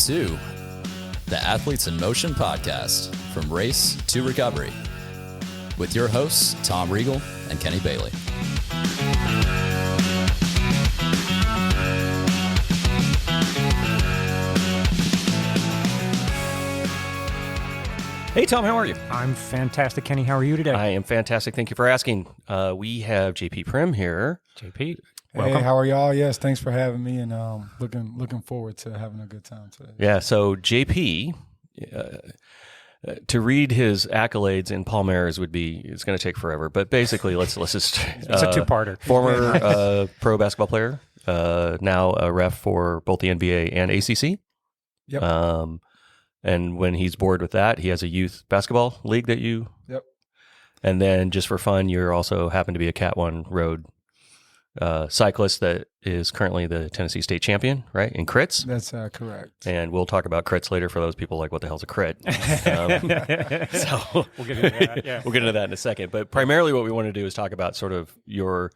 to the Athletes in Motion podcast, From Race to Recovery, with your hosts, Tom Riegel and Kenny Bailey. Hey, Tom, how are you? I'm fantastic, Kenny. How are you today? I am fantastic. Thank you for asking. We have JP Primm here. JP, welcome. Hey, how are y'all? Yes, thanks for having me, and looking forward to having a good time today. Yeah, so JP, to read his accolades in Palmares it's going to take forever. But basically, let's just it's a two-parter. Former pro basketball player, now a ref for both the NBA and ACC. Yep. And when he's bored with that, he has a youth basketball league that you. Yep. And then just for fun, you're also happen to be a Cat 1 road cyclist that is currently the Tennessee State champion, right? In crits. That's correct. And we'll talk about crits later for those people like, what the hell's a crit? So we'll get into that. Yeah. We'll get into that in a second. But primarily what we want to do is talk about sort of your,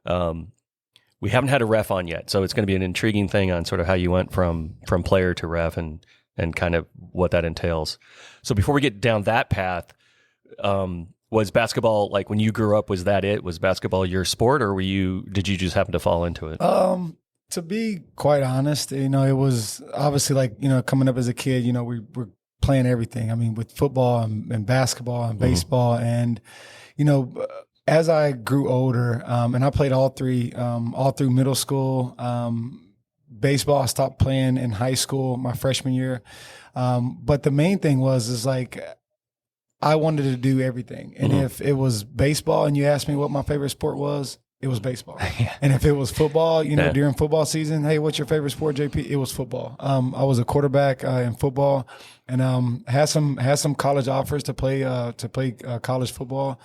we haven't had a ref on yet. So it's going to be an intriguing thing on sort of how you went from player to ref and kind of what that entails. So before we get down that path, was basketball, like when you grew up, was that it? Was basketball your sport, or did you just happen to fall into it? To be quite honest, it was obviously coming up as a kid, we were playing everything. I mean, with football and basketball and baseball. And, as I grew older, and I played all through middle school, baseball, I stopped playing in high school, my freshman year. But the main thing is I wanted to do everything. And if it was baseball and you asked me what my favorite sport was, it was baseball. And if it was football, during football season, hey, what's your favorite sport, JP? It was football. I was a quarterback in football and had some college offers to play college football.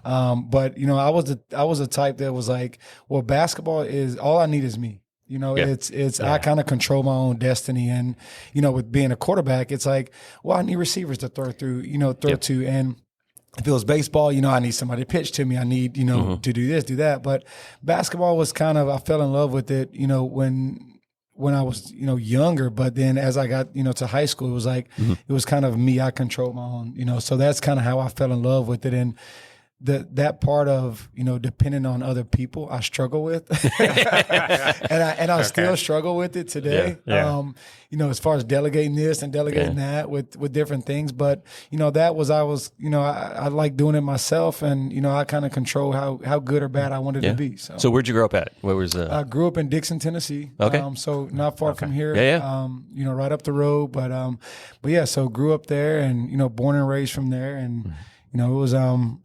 But I was a type that was like, well, basketball is all I need is me. I kind of control my own destiny. And, with being a quarterback, it's like, well, I need receivers to throw to. And if it was baseball, I need somebody to pitch to me. I need, to do this, do that. But basketball was I fell in love with it, when I was, younger. But then as I got, to high school, it was like, it was kind of me. I controlled my own, so that's kind of how I fell in love with it. And that part of, depending on other people, I struggle with, and I still struggle with it today. Yeah. As far as delegating this and delegating that with different things. But, I like doing it myself, and, I kind of control how good or bad I wanted to be. So where'd you grow up at? Where was I grew up in Dixon, Tennessee. Okay. So not far from here. Yeah. Right up the road. But yeah, so grew up there and, born and raised from there. And, it was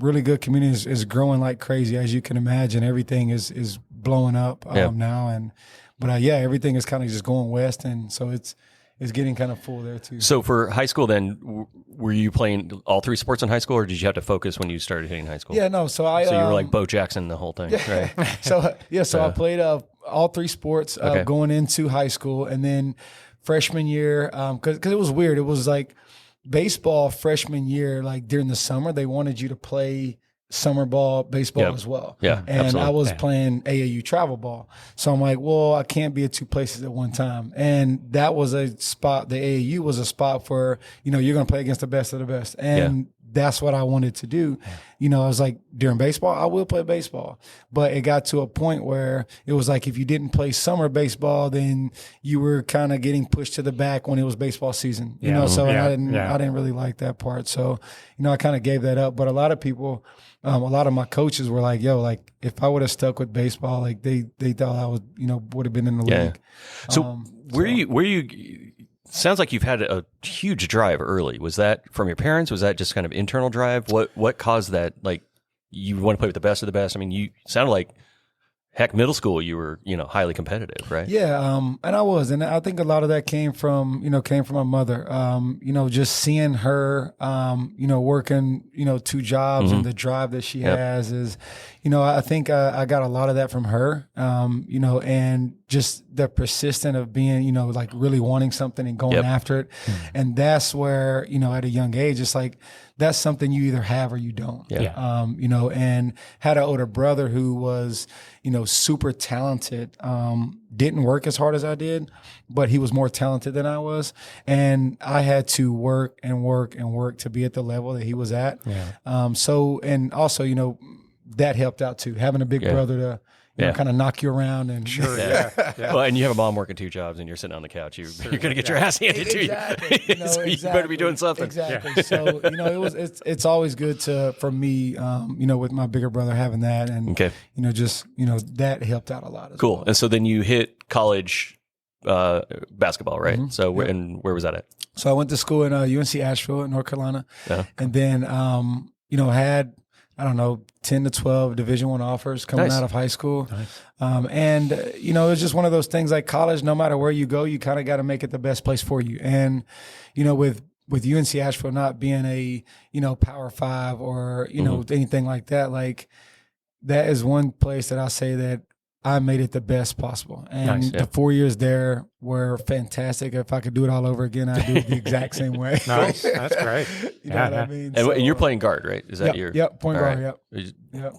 really good. Community is growing like crazy, as you can imagine. Everything is blowing up now, but everything is kind of just going west, and so it's getting kind of full there too. So for high school, then, were you playing all three sports in high school, or did you have to focus when you started hitting high school? Yeah, no. So you were like Bo Jackson the whole thing, right? So I played all three sports going into high school, and then freshman year, because it was weird. It was like baseball freshman year, like during the summer, they wanted you to play summer ball, baseball as well. Yeah, and absolutely. I was playing AAU travel ball. So I'm like, well, I can't be at two places at one time. And that was a spot, the AAU was a spot for, you're going to play against the best of the best. And that's what I wanted to do. I was like, during baseball, I will play baseball. But it got to a point where it was like, if you didn't play summer baseball, then you were kind of getting pushed to the back when it was baseball season. So I didn't really like that part. So, I kind of gave that up. But a lot of people, a lot of my coaches were like, yo, like if I would have stuck with baseball, like they thought I was, would have been in the league. So where you sounds like you've had a huge drive early. Was that from your parents? Was that just kind of internal drive? What caused that? Like, you want to play with the best of the best? I mean, you sounded like, heck, middle school, you were, highly competitive, right? Yeah. And I was, and I think a lot of that came from my mother, just seeing her, working, two jobs and the drive that she has is, I think I got a lot of that from her, and just the persistent of being, like really wanting something and going after it. And that's where, at a young age, it's like, that's something you either have or you don't. And had an older brother who was, super talented, didn't work as hard as I did, but he was more talented than I was. And I had to work and work and work to be at the level that he was at. And also, that helped out too, having a big brother to, kind of knock you around and Well, and you have a mom working 2 jobs and you're sitting on the couch. You're going to get your ass handed to you. So you better be doing something. Exactly. So, it's always good for me, with my bigger brother having that and, that helped out a lot as cool. well. And so then you hit college basketball, right? So where was that at? So I went to school in UNC Asheville in North Carolina and then, had, 10 to 12 Division I offers coming out of high school. And, it was just one of those things like college, no matter where you go, you kind of got to make it the best place for you. And, with UNC Asheville not being a, Power 5 or, anything like that, like that is one place that I say that I made it the best possible. And the 4 years there were fantastic. If I could do it all over again, I'd do it the exact same way. Nice. That's great. You know what I mean? And you're playing guard, right? Is that your... Yep, point guard, right.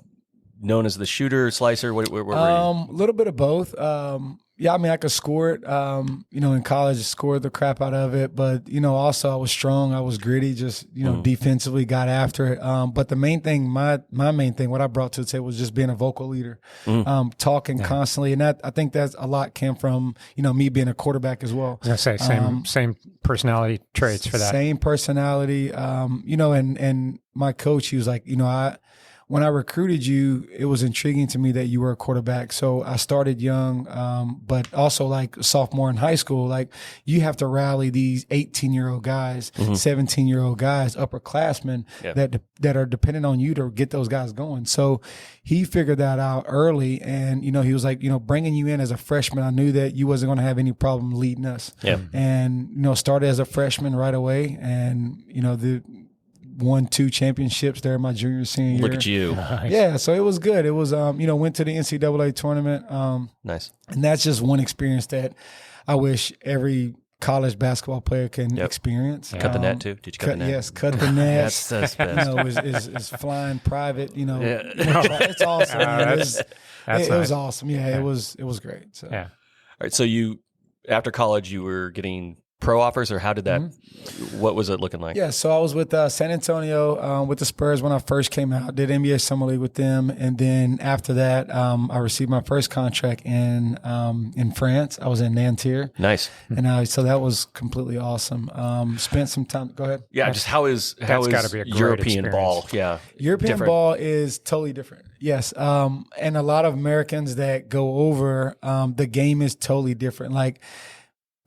Known as the shooter, slicer? What were you? A little bit of both. I could score it. In college, scored the crap out of it. But, also I was strong. I was gritty, just, defensively got after it. But the main thing, my main thing, what I brought to the table was just being a vocal leader, talking constantly. And I think that's a lot came from, me being a quarterback as well. I was going to say, same personality traits for that. Same personality. And my coach, he was like, when I recruited you, it was intriguing to me that you were a quarterback. So I started young, but also like sophomore in high school, like you have to rally these 18-year-old guys, 17-year-old guys, upperclassmen that are dependent on you to get those guys going. So he figured that out early. And, he was like, bringing you in as a freshman, I knew that you wasn't going to have any problem leading us. And, started as a freshman right away. And, won 2 championships there my junior senior year. Look at you. Nice. Yeah, so it was good. It was went to the NCAA tournament. Nice. And that's just one experience that I wish every college basketball player can experience. Cut the net too? Did you cut the net? Yes, cut the net. That's best. Is flying private, it's awesome. It was awesome. Yeah, it was great. So. All right, so after college you were getting pro offers, or how did that, what was it looking like? Yeah, so I was with San Antonio with the Spurs when I first came out, did NBA Summer League with them. And then after that, I received my first contract in France. I was in Nanterre. Nice. And so that was completely awesome. Spent some time, go ahead. Yeah, just how is gotta be a great European experience. ball? Yeah. European ball is totally different. Yes. And a lot of Americans that go over, the game is totally different. Like,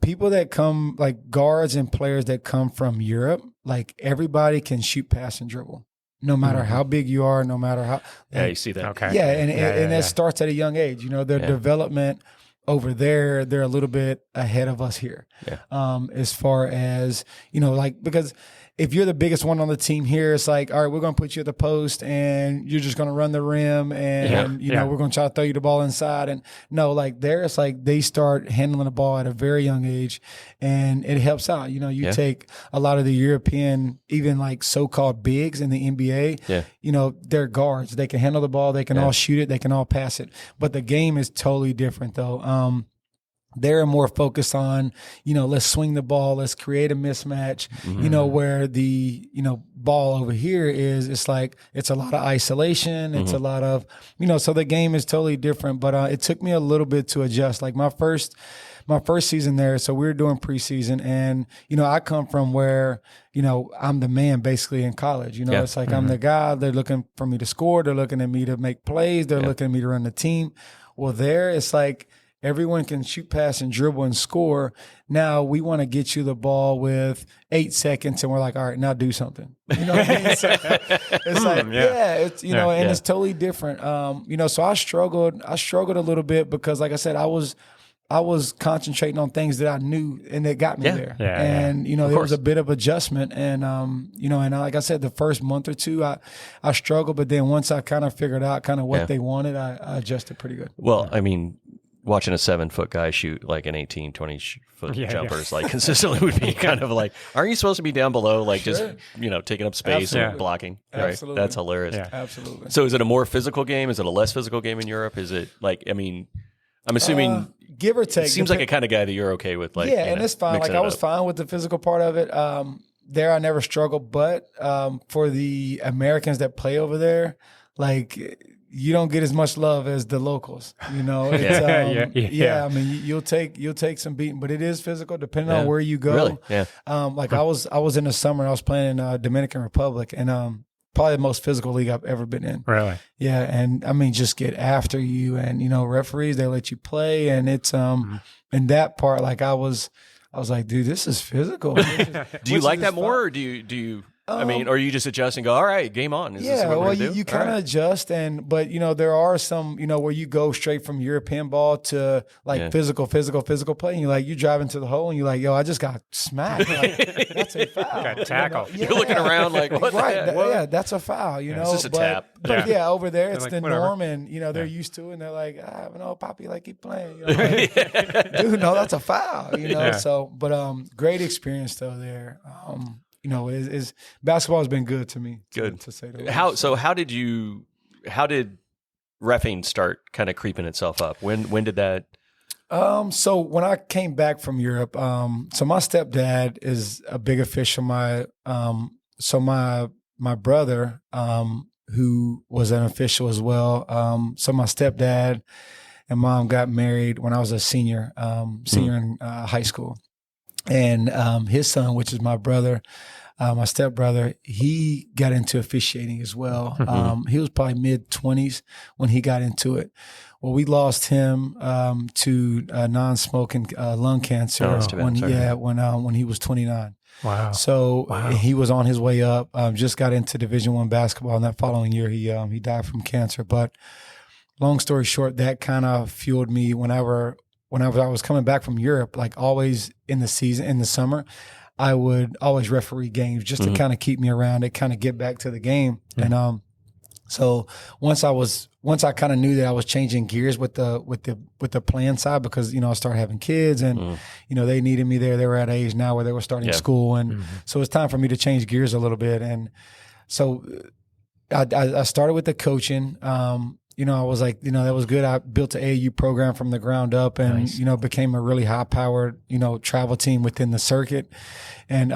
people that come, like guards and players that come from Europe, like everybody can shoot, pass, and dribble, no matter how big you are, no matter how. Yeah, you see that. Okay. Yeah, and that starts at a young age. Their development over there, they're a little bit ahead of us here. Yeah. As far as, because if you're the biggest one on the team here, it's like, all right, we're going to put you at the post and you're just going to run the rim and, we're going to try to throw you the ball inside. And no, like there, it's like they start handling the ball at a very young age and it helps out. You take a lot of the European, even like so-called bigs in the NBA, they're guards. They can handle the ball. They can all shoot it. They can all pass it. But the game is totally different though. They're more focused on, let's swing the ball, let's create a mismatch, where the, ball over here it's like, it's a lot of isolation. It's a lot of, so the game is totally different, but it took me a little bit to adjust. Like my first season there, so we were doing preseason and, I come from where, I'm the man basically in college, it's like I'm the guy, they're looking for me to score. They're looking at me to make plays. They're looking at me to run the team. Well, there it's like, everyone can shoot, pass, and dribble and score. Now we want to get you the ball with 8 seconds, and we're like, all right, now do something. You know what I mean? So it's like, it's and it's totally different. So I struggled a little bit because, like I said, I was concentrating on things that I knew and that got me there. And there was a bit of adjustment, and and like I said, the first month or two, I struggled, but then once I kind of figured out kind of what they wanted, I adjusted pretty good. Well, I mean, watching a 7-foot guy shoot like an 18, 20-foot Yeah, jumpers like consistently would be kind of like, aren't you supposed to be down below, like just, taking up space Absolutely. and blocking? Absolutely. Right? That's hilarious. Yeah. Absolutely. So is it a more physical game? Is it a less physical game in Europe? Is it like, I'm assuming give or take. it seems like a kind of guy that you're okay with. Like, and it's fine. Like I was fine with the physical part of it. There, I never struggled, but for the Americans that play over there, like you don't get as much love as the locals. It's, Yeah. I mean, you'll take some beating, but it is physical depending on where you go. Really? Yeah. Like I was in the summer, I was playing in Dominican Republic, and probably the most physical league I've ever been in. Really? Yeah, and I mean, just get after you, and referees, they let you play, and it's in that part, like I was like, dude, this is physical. Do you like that more, or do you? Or are you just adjust and go, all right, game on? Is this what we're gonna do? You kind of adjust, but there are some, where you go straight from European ball to like physical play, and you're driving to the hole, and you're like, yo, I just got smacked. Like, that's a foul. Got tackled. You're looking around like, what? Right? The heck? Yeah, that's a foul. It's just a tap. But over there, it's like, the whatever. norm, and they're used to it, and they're like, Poppy, like keep playing. Dude, no, that's a foul. So, but great experience though there. Is basketball has been good to me. Good to say the least. How did reffing start kind of creeping itself up? When did that? So when I came back from Europe, so my stepdad is a big official. My brother, who was an official as well. So my stepdad and mom got married when I was a senior in high school. And his son, which is my brother, my stepbrother, he got into officiating as well. He was probably mid-20s when he got into it. Well, we lost him to non-smoking lung cancer when he was 29. Wow. So he was on his way up. Just got into Division I basketball, and that following year he died from cancer. But long story short, that kind of fueled me whenever I was coming back from Europe, like always in the summer, I would always referee games just to kind of keep me around and kind of get back to the game. And so once I kind of knew that I was changing gears with the playing side, because I started having kids, and they needed me there. They were at an age now where they were starting school, and so it's time for me to change gears a little bit. And so I started with the coaching. I was like, that was good. I built an AAU program from the ground up, and, became a really high powered, travel team within the circuit. And,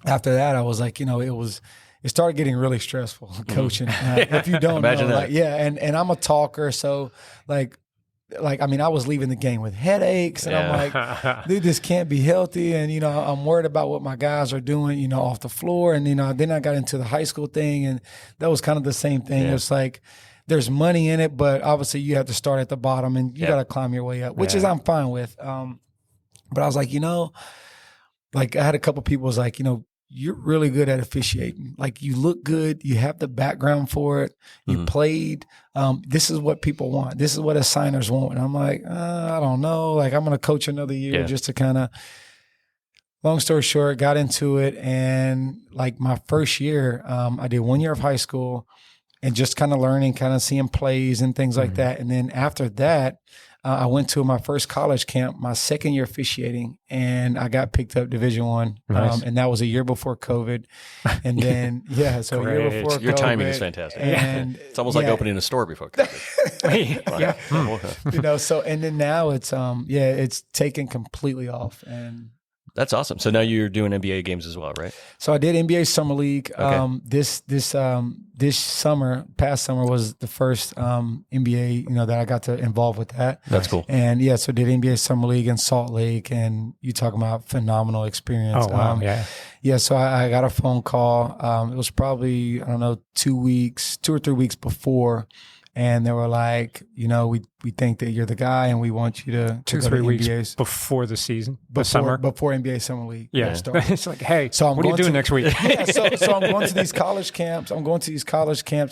after that, I was like, it started getting really stressful coaching. If you don't Imagine know, that. and I'm a talker. So I was leaving the game with headaches, and I'm like, dude, this can't be healthy. And, I'm worried about what my guys are doing, off the floor. And, then I got into the high school thing, and that was kind of the same thing. It's like, there's money in it, but obviously you have to start at the bottom, and you got to climb your way up, which is I'm fine with. But I was like, like I had a couple people was like, you're really good at officiating. Like you look good. You have the background for it. You played. This is what people want. This is what assigners want. And I'm like, I don't know. Like I'm going to coach another year just to kind of, long story short, got into it. And like my first year, I did 1 year of high school, and just kind of learning, kind of seeing plays and things like that. And then after that, I went to my first college camp, my second year officiating, and I got picked up Division I. Nice. And that was a year before COVID. And then, so a year Great. before Your COVID. timing is fantastic. And It's almost like opening a store before COVID. So, and then now it's, it's taken completely off. And That's awesome. So now you're doing NBA games as well, right? so I did NBA Summer League. Okay. This summer, past summer, was the first NBA, that I got to involve with that. That's cool. And so did NBA Summer League in Salt Lake, and you talking about phenomenal experience. Oh, wow. So I got a phone call. It was probably, 2 or 3 weeks before. And they were like, we think that you're the guy, and we want you to 2 or go 3 to weeks NBA's before the season, the summer. before NBA Summer League. Yeah. started. It's like, hey, So I'm what are you going doing to- next week? So I'm going to these college camps.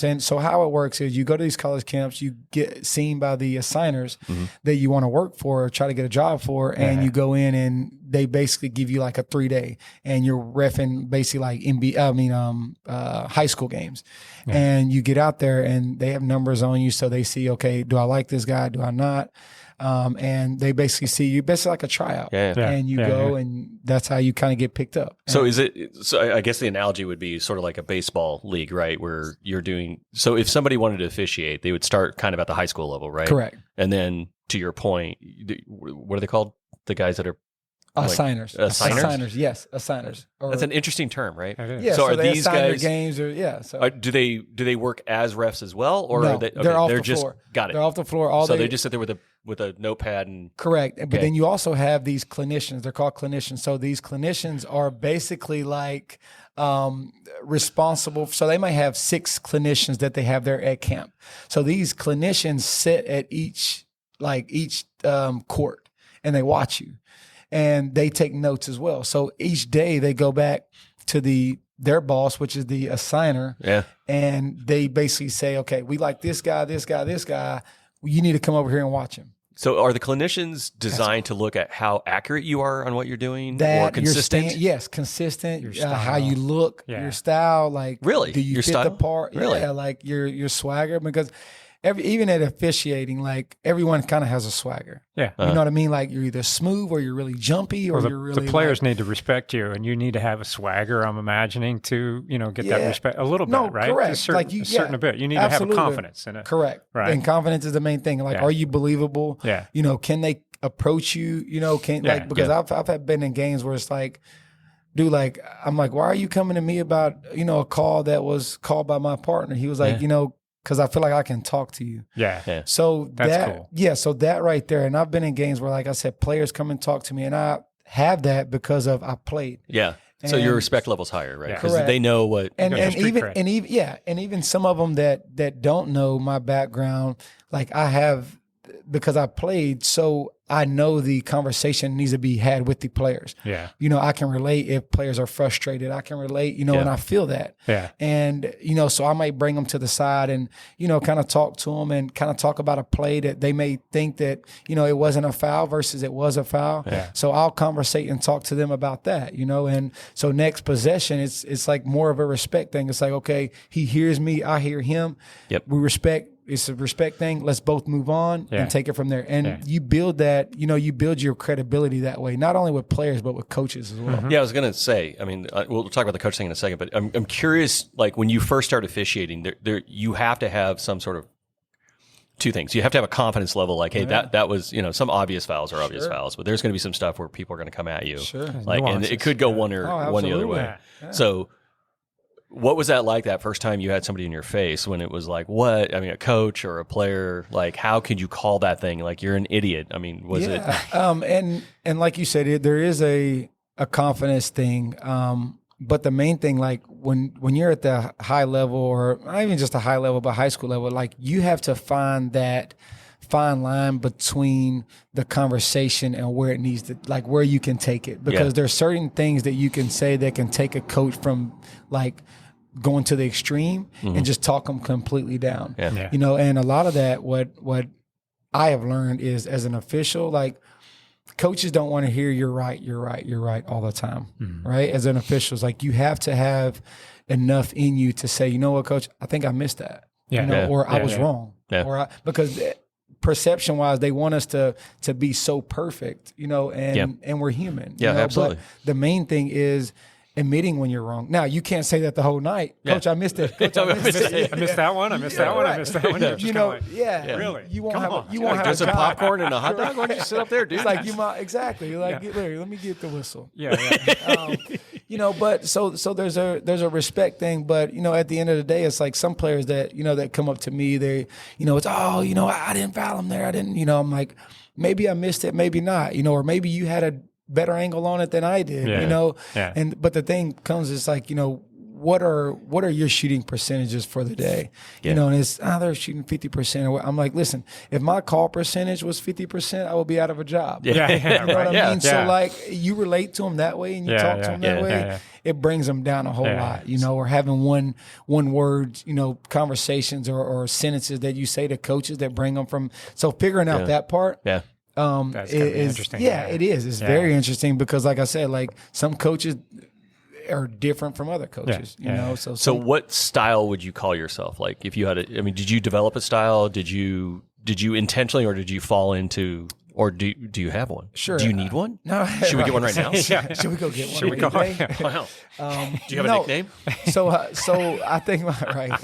And so how it works is you go to these college camps, you get seen by the assigners that you want to work for or try to get a job for, and you go in, and they basically give you like a 3-day, and you're reffing basically like high school games. And you get out there, and they have numbers on you, so they see, okay, do I like this guy? guy? Do I not? And they basically see you basically like a tryout, and you go, and that's how you kind of get picked up. So I guess the analogy would be sort of like a baseball league, right? Where you're doing, so if somebody wanted to officiate, they would start kind of at the high school level, right? Correct. And then to your point, what are they called? The guys that are assigners. Assigners, yes, assigners. That's an interesting term, right? Yeah, so are they these assign guys their games? Do they work as refs as well, or no, are they? Okay, they're off they're the just floor. got it. They're off the floor. So they just sit there with a notepad and correct. But then you also have these clinicians. They're called clinicians. So these clinicians are basically like responsible. So they might have 6 clinicians that they have there at camp. So these clinicians sit at each court and they watch you. And they take notes as well. So each day they go back to their boss, which is the assigner, and they basically say, okay, we like this guy, this guy, this guy. You need to come over here and watch him. So are the clinicians designed to look at how accurate you are on what you're doing, or consistent? Yes, consistent. Your style. How you look, your style. Like, really, do you your fit style? the part? Really? Yeah, like your swagger, because even at officiating, like everyone kind of has a swagger. Yeah. You know what I mean? Like you're either smooth or you're really jumpy or you're really. The players need to respect you, and you need to have a swagger, I'm imagining, to, get that respect a little bit, right? Correct. A bit. You need to have a confidence in it. Correct. Right. And confidence is the main thing. Like, are you believable? Yeah. Can they approach you? Because I've been in games where it's like, dude, like, I'm like, why are you coming to me about, a call that was called by my partner? He was like, because I feel like I can talk to you. Yeah. So that's cool. Yeah. So that right there. And I've been in games where, like I said, players come and talk to me, and I have that because I played. Yeah. So your respect level's higher, right? Because Correct. they know what. And even some of them that don't know my background, like I have, because I played, so I know the conversation needs to be had with the players. Yeah. I can relate if players are frustrated. I can relate, and I feel that. Yeah. And, so I might bring them to the side and, kind of talk to them and kind of talk about a play that they may think that, it wasn't a foul versus it was a foul. Yeah. So I'll conversate and talk to them about that, and so next possession, it's like more of a respect thing. It's like, okay, he hears me, I hear him. Yep. We respect. It's a respect thing. Let's both move on and take it from there. And you build that, you build your credibility that way, not only with players, but with coaches as well. Mm-hmm. Yeah, I was going to say, I mean, we'll talk about the coach thing in a second, but I'm curious, like when you first start officiating, there you have to have some sort of 2 things. You have to have a confidence level, like, hey, that was, some obvious fouls are obvious fouls, but there's going to be some stuff where people are going to come at you. Sure. Like, and it could go one the other way. Yeah. So what was that like that first time you had somebody in your face when it was like, what? I mean, a coach or a player, like, how could you call that thing? Like, you're an idiot. I mean, was it? And like you said, there is a confidence thing. But the main thing, like when you're at the high level, or not even just a high level, but high school level, like you have to find that fine line between the conversation and where it needs to, like where you can take it, because there's certain things that you can say that can take a coach from like going to the extreme and just talk them completely down. And a lot of that, what I have learned is, as an official, like coaches don't want to hear you're right all the time, right? As an official, it's like you have to have enough in you to say, you know what, coach, I think I missed that, or I was wrong, because perception wise, they want us to be so perfect, and we're human. Absolutely. But the main thing is admitting when you're wrong. Now, you can't say that the whole night. Coach, I missed it. Coach, I missed it. I missed that one. I missed that one. I missed that one. Really? You won't have there's some popcorn and a hot dog. Why don't you sit up there, dude? It's like you might exactly. Like, Larry, let me get the whistle. Yeah. But so there's a respect thing. But at the end of the day, it's like some players that that come up to me. They it's I didn't foul him there. I didn't. I'm like, maybe I missed it, maybe not. Or maybe you had a better angle on it than I did. But the thing comes is like, what are your shooting percentages for the day? And it's they're shooting 50%. I'm like, listen, if my call percentage was 50%, I would be out of a job. You know what I mean? So like, you relate to them that way and you talk to them that way. It brings them down a whole lot, or having one word, conversations or sentences that you say to coaches that bring them from. So figuring out that part. That's interesting. It is. It's very interesting because, like I said, like some coaches are different from other coaches. So what style would you call yourself? Like, if you had did you develop a style? Did you did you intentionally, or did you fall into, or do you have one? Sure. Do you need one? No. Should we get one right now? Yeah. Should we go get one? Should we go? Wow. Do you have a nickname? So I think right.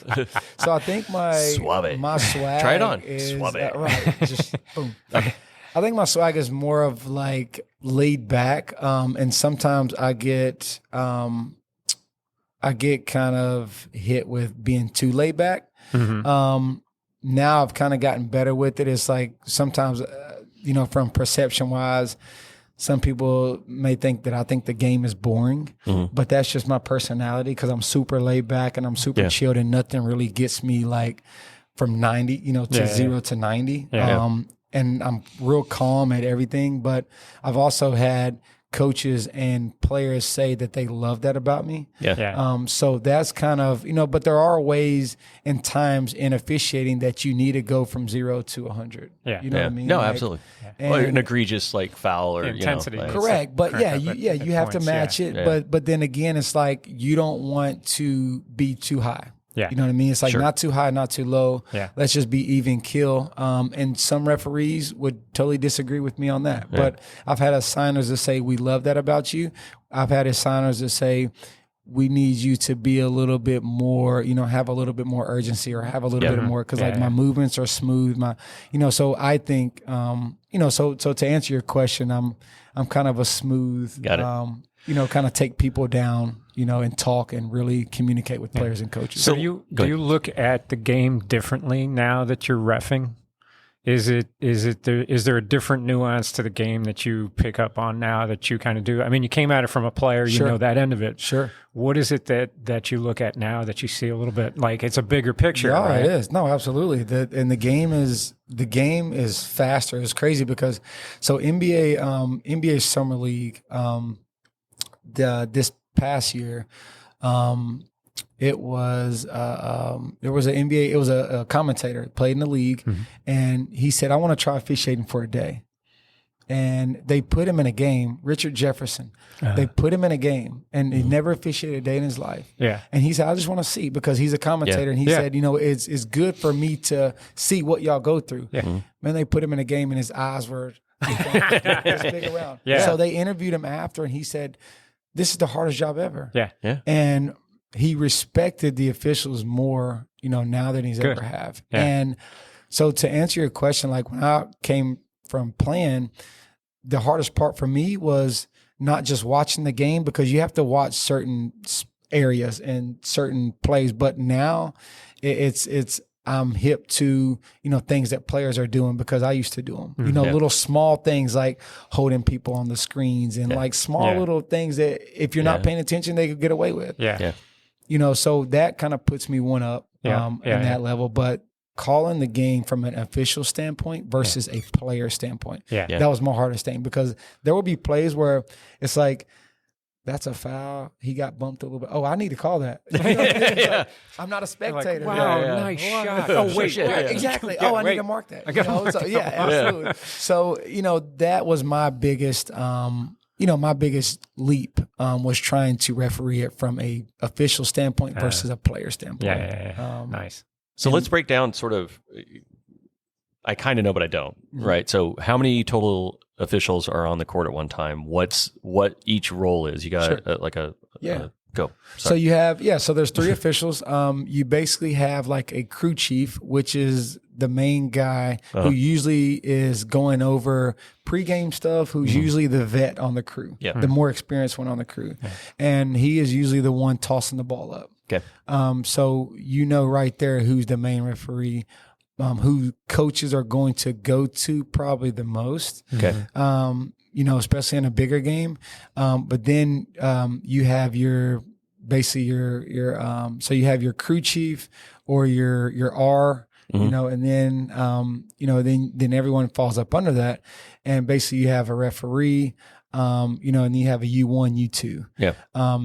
So I think Suave. my swag. Try it on. Is, Suave. Right. Just boom. I think my swag is more of like laid back, and sometimes I get kind of hit with being too laid back. Mm-hmm. Now I've kind of gotten better with it. It's like sometimes, from perception wise, some people may think that I think the game is boring, but that's just my personality because I'm super laid back and I'm super chilled, and nothing really gets me like from 90, to 0 to 90. Yeah. And I'm real calm at everything, but I've also had coaches and players say that they love that about me. Yeah. So that's kind of, but there are ways and times in officiating that you need to go from 0 to 100. Yeah. You know what I mean? No, Like, absolutely. and- Well, an egregious like foul or Intensity. correct. But Correct. you have to Points, match it. Yeah. But then again, it's like you don't want to be too high. Yeah. You know what I mean? It's like Sure. not too high, not too low. Yeah. Let's just be even kill. And some referees would totally disagree with me on that. Yeah. But I've had assigners that say, we love that about you. I've had assigners that say, we need you to be a little bit more, have a little bit more urgency or have a little bit more. Cause like my movements are smooth. So I think, so to answer your question, I'm kind of a smooth, Got it. kind of take people down, and talk and really communicate with players and coaches. So do you look at the game differently now that you're reffing? Is there a different nuance to the game that you pick up on now that you kind of do? I mean, you came at it from a player, you know that end of it. Sure. What is it that you look at now that you see a little bit like it's a bigger picture? Yeah, right? it is. No, absolutely. The game is faster. It's crazy because NBA Summer League this past year, it was there was an NBA. It was a commentator played in the league, and he said, "I want to try officiating for a day." And they put him in a game. Richard Jefferson. They put him in a game, and he never officiated a day in his life. Yeah. And he said, "I just want to see," because he's a commentator, and he said, "It's good for me to see what y'all go through." Yeah. Man, they put him in a game, and his eyes were this big around. Yeah. So they interviewed him after, and he said, "This is the hardest job ever." Yeah. Yeah. And he respected the officials more, now than he's ever have. Yeah. And so to answer your question, like when I came from playing, the hardest part for me was not just watching the game, because you have to watch certain areas and certain plays. But now it's I'm hip to, things that players are doing because I used to do them. Little small things like holding people on the screens and like small little things that if you're not paying attention, they could get away with. Yeah. So that kind of puts me one up in that level. But calling the game from an official standpoint versus a player standpoint, that was my hardest thing, because there will be plays where it's like, that's a foul. He got bumped a little bit. Oh, I need to call that. Like, I'm not a spectator. Like, wow, nice shot. Oh, wait. Exactly. I need to mark that. Absolutely. So, that was my biggest, my biggest leap was trying to referee it from a official standpoint versus a player standpoint. Yeah. Nice. So let's break down sort of, I kind of know, but I don't, right? So how many total officials are on the court at one time? What each role is? You got go. So you have, so there's 3 officials. You basically have like a crew chief, which is the main guy who usually is going over pregame stuff, who's usually the vet on the crew, the more experienced one on the crew. And he is usually the one tossing the ball up. Okay. So right there who's the main referee, who coaches are going to go to probably the most. Okay. Especially in a bigger game. But then you have your so you have your crew chief or your R, and then then everyone falls up under that, and basically you have a referee. and you have a U1, U2. Yeah.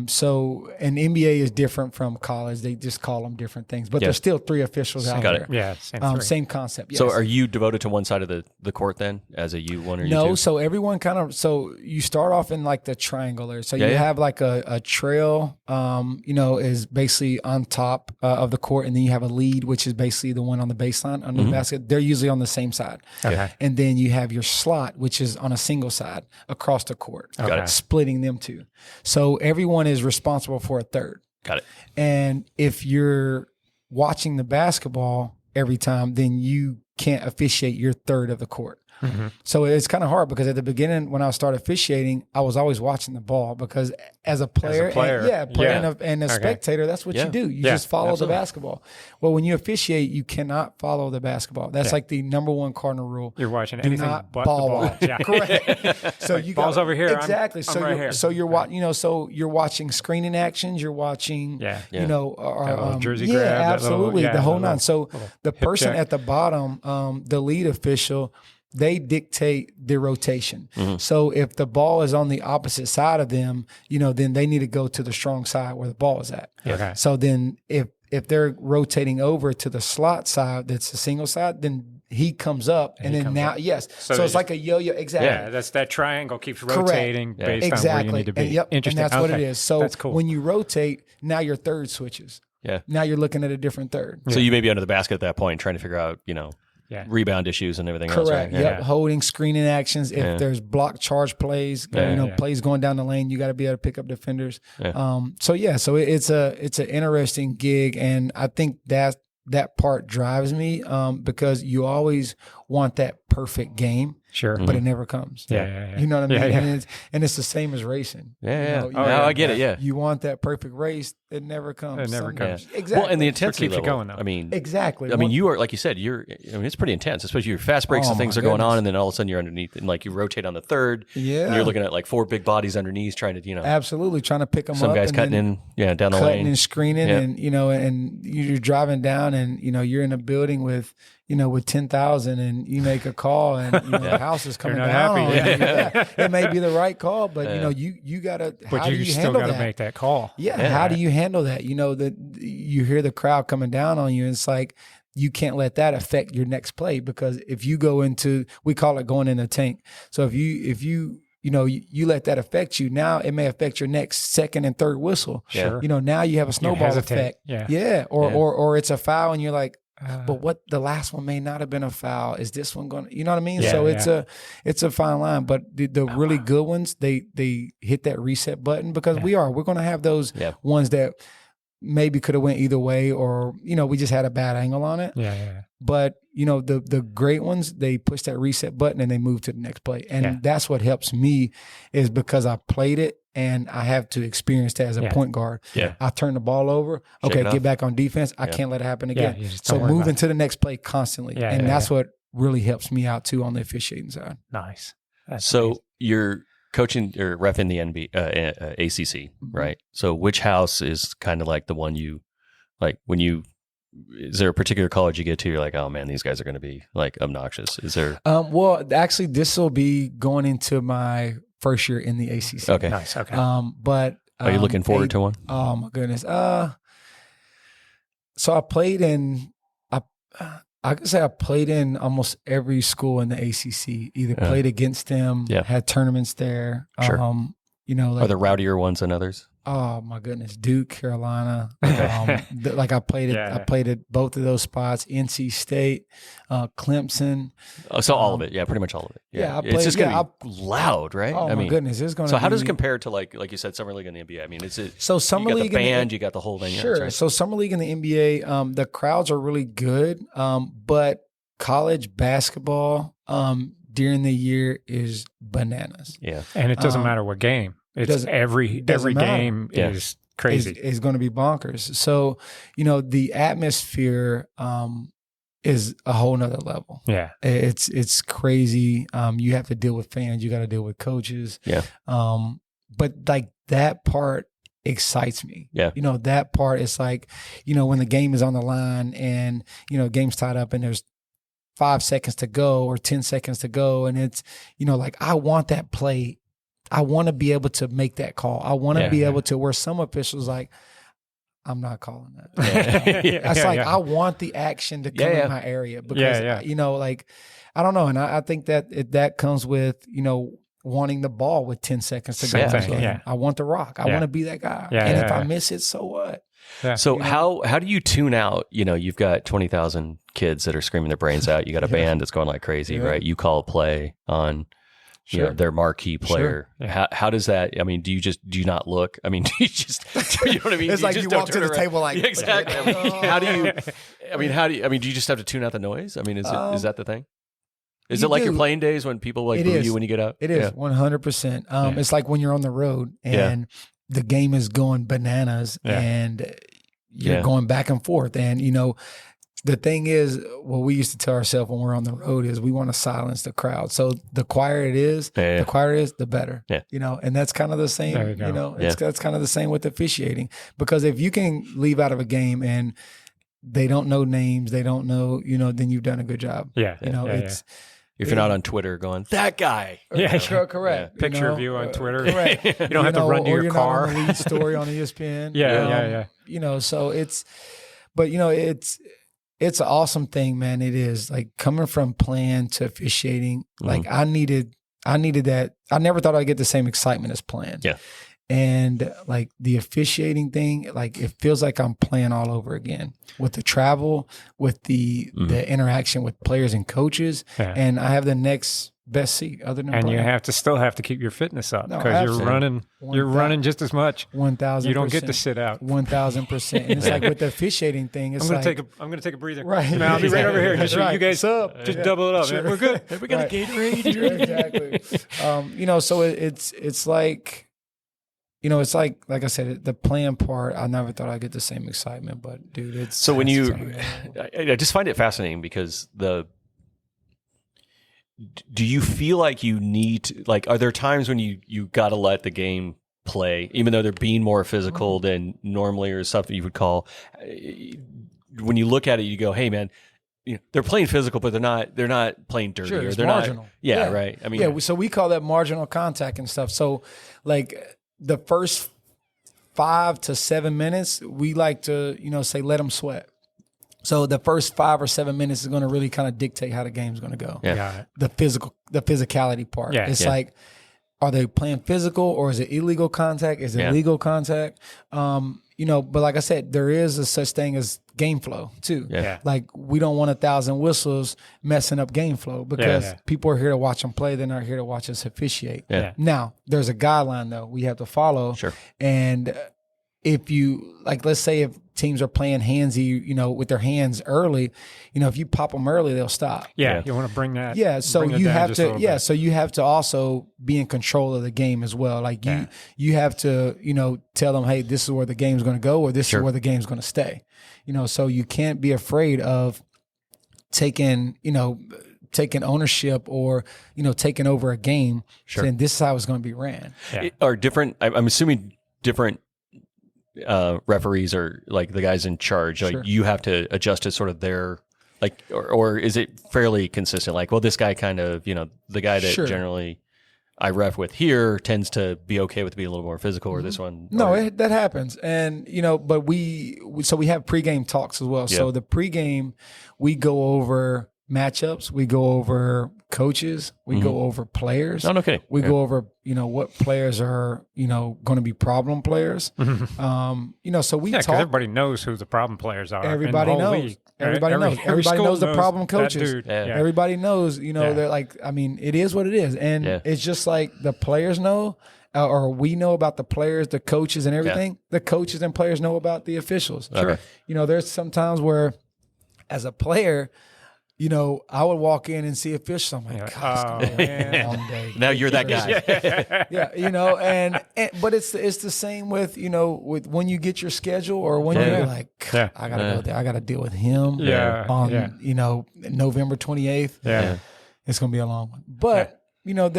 So an NBA is different from college. They just call them different things, but there's still 3 officials out Got there. it. Yeah, Same concept. Yes. So are you devoted to one side of the court then as a U1 or U2? No, so everyone so you start off in like the triangular. So you have like a trail, is basically on top of the court, and then you have a lead, which is basically the one on the baseline under the basket. They're usually on the same side. Okay. And then you have your slot, which is on a single side across the court, splitting them two. So everyone is responsible for a third. Got it. And if you're watching the basketball every time, then you can't officiate your third of the court. Mm-hmm. So it's kind of hard because at the beginning, when I started officiating, I was always watching the ball because as a player, and a spectator, that's what you do. You just follow the basketball. Well, when you officiate, you cannot follow the basketball. That's like the number one cardinal rule. You're watching Do anything not but ball the ball. watch. Yeah. Correct. So you ball's got over here. Exactly. I'm right here. So you're watching. So you're watching screening actions. You're watching. Jersey yeah, grab. Absolutely, the whole nine. So the person check. at the bottom, the lead official, they dictate the rotation. So if the ball is on the opposite side of them, then they need to go to the strong side where the ball is at. Okay. So then if they're rotating over to the slot side, that's the single side, then he comes up and then now, So it's like a yo-yo. Exactly. Yeah, that's that triangle keeps rotating based on where you need to be. And that's what it is. So that's cool. when you rotate, now your third switches. Yeah. Now you're looking at a different third. So you may be under the basket at that point trying to figure out, rebound issues and everything else. Correct. Right? Yep. Holding, screening actions. If there's block charge plays, plays going down the lane, you got to be able to pick up defenders. Yeah. So it's an interesting gig, and I think that part drives me because you always want that perfect game. Sure. But it never comes. Yeah. You know what I mean? Yeah. And it's the same as racing. Yeah. I get it. Yeah. You want that perfect race. It never comes. It never comes. Yeah. Exactly. Well, and the intensity keeps you level, going, though. I mean, exactly. you are, like you said, it's pretty intense, especially your fast breaks and things are going on. And then all of a sudden you're underneath and like you rotate on the third. Yeah. And you're looking at like 4 big bodies underneath trying to, Absolutely. Trying to pick them up. Some guys cutting in, down the lane. Cutting and screening and you're driving down and, you're in a building with 10,000 and you make a call and the house is coming down. Happy. It may be the right call, but you gotta. But how do you you still handle got to that? make that call. Yeah. How do you handle that? That you hear the crowd coming down on you, and it's like you can't let that affect your next play because if you go into, we call it going in a tank. So if you let that affect you, now it may affect your next second and third whistle. Sure. Now you have a snowball effect. Yeah. Or it's a foul and you're like, but what the last one may not have been a foul. Is this one going? You know what I mean? Yeah, so it's a fine line. But the really good ones, they hit that reset button because we're going to have those ones that maybe could have went either way, or we just had a bad angle on it. Yeah. But the great ones, they push that reset button and they move to the next play, and that's what helps me is because I played it. And I have to experience that as a point guard. Yeah. I turn the ball over. Okay, get back on defense. I can't let it happen again. So moving to the next play constantly. That's what really helps me out too on the officiating side. Nice. That's so amazing. you're coaching or ref in the ACC, right? So which house is kind of like the one you like when you? Is there a particular college you get to? You're like, oh man, these guys are going to be like obnoxious. Is there? Well, actually, this will be going into my first year in the ACC. Okay. Nice. Okay. But are you looking forward to one? Oh my goodness. So I played in. I could say I played in almost every school in the ACC. Either played against them, had tournaments there. Sure. Like, are there rowdier ones than others? Oh my goodness, Duke, Carolina. I played at I played at both of those spots. NC State, Clemson. So all of it, pretty much all of it. Yeah, I played, it's just gonna be loud, right? Oh my goodness, it's gonna. So how does it compare to like you said, summer league in the NBA? I mean, is it so summer you got league the band, you got the whole thing? Sure. Right? So summer league in the NBA, the crowds are really good, but college basketball during the year is bananas. Yeah, and it doesn't matter what game. It's every game is crazy. Is going to be bonkers. So, the atmosphere is a whole nother level. Yeah. It's crazy. You have to deal with fans. You got to deal with coaches. Yeah. But like that part excites me. Yeah. That part is like, when the game is on the line and, game's tied up and there's 5 seconds to go or 10 seconds to go. And it's, like, I want that play. I want to be able to make that call. I want to be able to, where some officials like, I'm not calling that. I want the action to come in my area because, you know, like, I don't know. And I think that that comes with, you know, wanting the ball with 10 seconds to go. I want the rock. I want to be that guy. And if I miss it, so what? So how do you tune out? You know, you've got 20,000 kids that are screaming their brains out. You got a band that's going like crazy, right? You call a play on you know, their marquee player. How does that? I mean, do you not look? I mean, do you just? You know what I mean? It's like you walk to the table like exactly. I mean, how do you? I mean, do you just have to tune out the noise? I mean, is that the thing? Is it like your playing days when people like boo you when you get up? It is 100%. It's like when you're on the road and the game is going bananas and you're going back and forth. And, you know, the thing is, what we used to tell ourselves when we're on the road is we want to silence the crowd. So the quieter it is, the better. You know, and that's kind of the same, you know, that's kind of the same with officiating. Because if you can leave out of a game and they don't know names, they don't know, you know, then you've done a good job. You know, it's if you're not on Twitter going, that guy. Correct. Picture of you on Twitter. Correct. You don't have to run to your car. Not on the lead story on ESPN. You know, so it's, but you know, it's an awesome thing, man. It is like coming from playing to officiating. Like I needed that. I never thought I'd get the same excitement as playing. And like the officiating thing, like it feels like I'm playing all over again with the travel, with the interaction with players and coaches. And I have the next best seat other than and playing. You still have to keep your fitness up because you're running just as much. 1,000%. You don't get to sit out. 1,000%. And it's like with the officiating thing, it's I'm gonna take a breather. Right. Now I'll be right over here. Just you guys up. Just double it up. Man. We're good. We got a Gatorade. Exactly. You know, so it's like, you know, it's like I said, the playing part, I never thought I'd get the same excitement, but dude, it's so when you, I just find it fascinating because do you feel like you need to, like, are there times when you got to let the game play, even though they're being more physical than normally or stuff that you would call, when you look at it, you go, hey man, you know, they're playing physical, but they're not playing dirty. Sure, it's they're marginal. Not, right. I mean, so we call that marginal contact and stuff. So like the first 5 to 7 minutes, we like to, you know, say, let them sweat. So the first 5 or 7 minutes is going to really kind of dictate how the game's going to go. The physicality part. It's like, are they playing physical or is it illegal contact? Is it legal contact? You know, but like I said, there is a such thing as game flow too. Like we don't want 1,000 whistles messing up game flow because people are here to watch them play. They're not here to watch us officiate. Now, there's a guideline though we have to follow. And if you, like, let's say if teams are playing handsy, you know, with their hands early, you know, if you pop them early, they'll stop. You want to bring that. So you have to, so you have to also be in control of the game as well. Like you have to, you know, tell them, hey, this is where the game's going to go, or this is where the game's going to stay. You know, so you can't be afraid of taking ownership or, you know, taking over a game, saying this is how it's going to be ran. Are different, I'm assuming different referees are like the guys in charge, like you have to adjust to sort of their, like, or is it fairly consistent? Like, well, this guy kind of, you know, the guy that generally I ref with here tends to be okay with being a little more physical, or this one. No, that happens. And, you know, but we have pregame talks as well. So the pregame, we go over matchups, we go over coaches, we go over players. We go over, you know, what players are, you know, going to be problem players. You know, so we talk. Because everybody knows who the problem players are. Everybody knows. League. Everybody knows. Everybody knows the problem coaches. Yeah. Everybody knows, you know, they're like, I mean, it is what it is. And it's just like the players know, or we know about the players, the coaches and everything. The coaches and players know about the officials. You know, there's some times where as a player, you know, I would walk in and see officials. I'm like, God, it's gonna be a long day. Now you're that guy. You know, and but it's the same with, you know, with when you get your schedule or when you're like, I gotta go there, I gotta deal with him on you know, November 28th. It's gonna be a long one. But you know,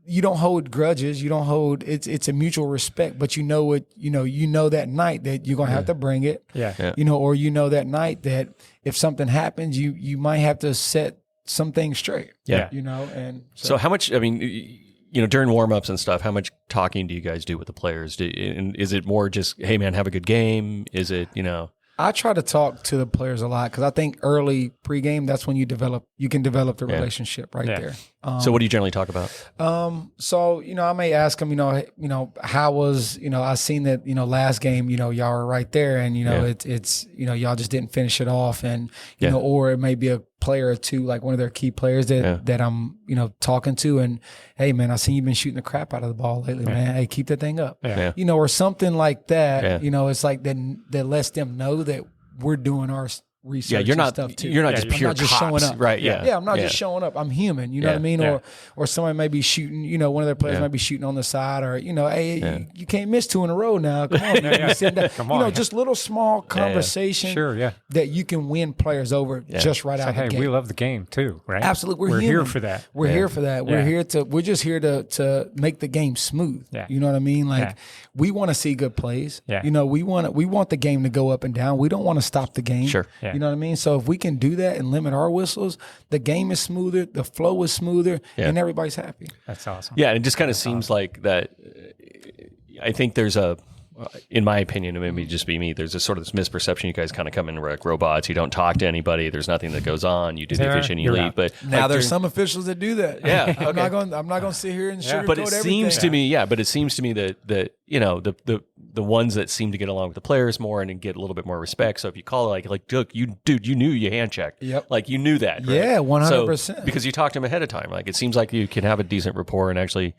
you don't hold grudges. You don't hold. It's a mutual respect. But you know what? You know that night that you're gonna have to bring it. You know, or you know that night that if something happens, you might have to set some things straight. You know, and so how much? I mean, during warm-ups and stuff, how much talking do you guys do with the players? And is it more just, hey, man, have a good game? Is it, I try to talk to the players a lot because I think early pregame, that's when you can develop the relationship right there. So what do you generally talk about? So, I may ask them, how was, I seen that, last game, y'all were right there and, it's, y'all just didn't finish it off and, or it may be a player or two, like one of their key players that I'm, talking to and, hey man, I seen you been shooting the crap out of the ball lately, man. Hey, keep that thing up, or something like that. It's like that lets them know that we're doing our research. You're not stuff too. You're not just pure I'm not just cops, showing up, right? Yeah, I'm not just showing up. I'm human. You know what I mean? Or somebody may be shooting. One of their players might be shooting on the side, or hey, you can't miss 2 in a row now. Come on, man. Come on. Just little small conversation. Sure, that you can win players over just right out of the gate. We love the game too, right? Absolutely, we're here for that. We're here for that. We're just here to make the game smooth. Yeah. You know what I mean? Like we want to see good plays. Yeah. We want the game to go up and down. We don't want to stop the game. Sure. You know what I mean? So if we can do that and limit our whistles, the game is smoother, the flow is smoother, and everybody's happy. That's awesome. Yeah, and it just kind of seems like that. I think there's in my opinion, it may just be me, there's a sort of this misperception. You guys kind of come in like robots. You don't talk to anybody. There's nothing that goes on. You do the officiating, you leave. But now there's some officials that do that. Yeah, I'm not going to sit here and sugarcoat but it everything. seems to me, but it seems to me that the ones that seem to get along with the players more and get a little bit more respect. So if you call it like, look, you knew you hand checked. Yep. Like you knew that. Right? Yeah, 100%. So, because you talked to them ahead of time. Like it seems like you can have a decent rapport and actually,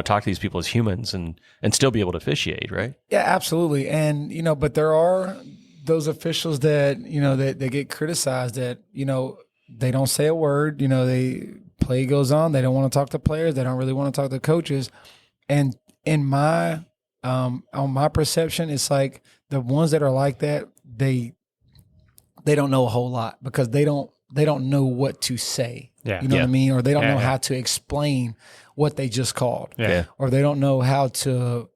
talk to these people as humans and still be able to officiate, right? Yeah, absolutely. And, but there are those officials that, that they get criticized that, they don't say a word, they play goes on. They don't want to talk to players. They don't really want to talk to coaches. And in my, on my perception, it's like the ones that are like that, they don't know a whole lot because they don't know what to say. Yeah. You know what I mean? Or they don't know how to explain what they just called. Yeah. Or they don't know how to,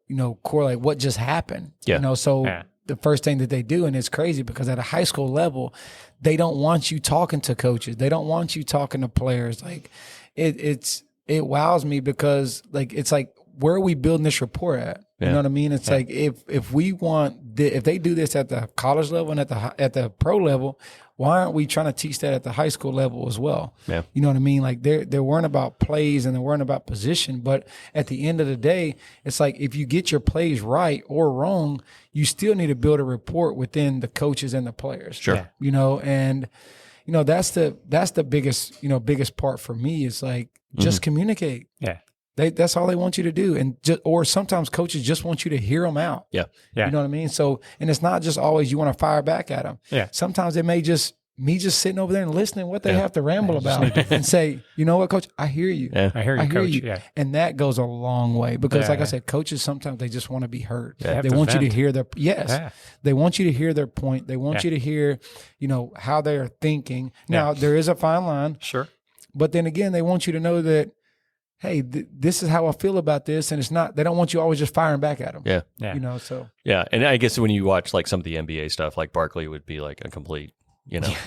correlate what just happened. Yeah. So the first thing that they do, and it's crazy because at a high school level, they don't want you talking to coaches. They don't want you talking to players. Like it wows me because like, it's like, where are we building this rapport at? You know what I mean? It's like if they do this at the college level and at the pro level, why aren't we trying to teach that at the high school level as well? Yeah. You know what I mean? Like they're worrying about plays and they're worrying about position, but at the end of the day, it's like if you get your plays right or wrong, you still need to build a rapport within the coaches and the players. Sure. And that's the biggest part for me is like just communicate. Yeah. That's all they want you to do. And or sometimes coaches just want you to hear them out. Yeah. Yeah. You know what I mean? So, and it's not just always you want to fire back at them. Yeah. Sometimes it may just me just sitting over there and listening what they have to ramble about and say, you know what, coach, I hear you. Yeah. I hear you, coach. you. Yeah. And that goes a long way because like Yeah. I said, coaches, sometimes they just want to be heard. Yeah. They want you to vent. hear their, they want you to hear their point. They want you to hear, how they're thinking. Now there is a fine line, Sure. but then again, they want you to know that, hey, this is how I feel about this. And it's not, they don't want you always just firing back at them. Yeah. Yeah. So. Yeah. And I guess when you watch like some of the NBA stuff, like Barkley would be like a complete,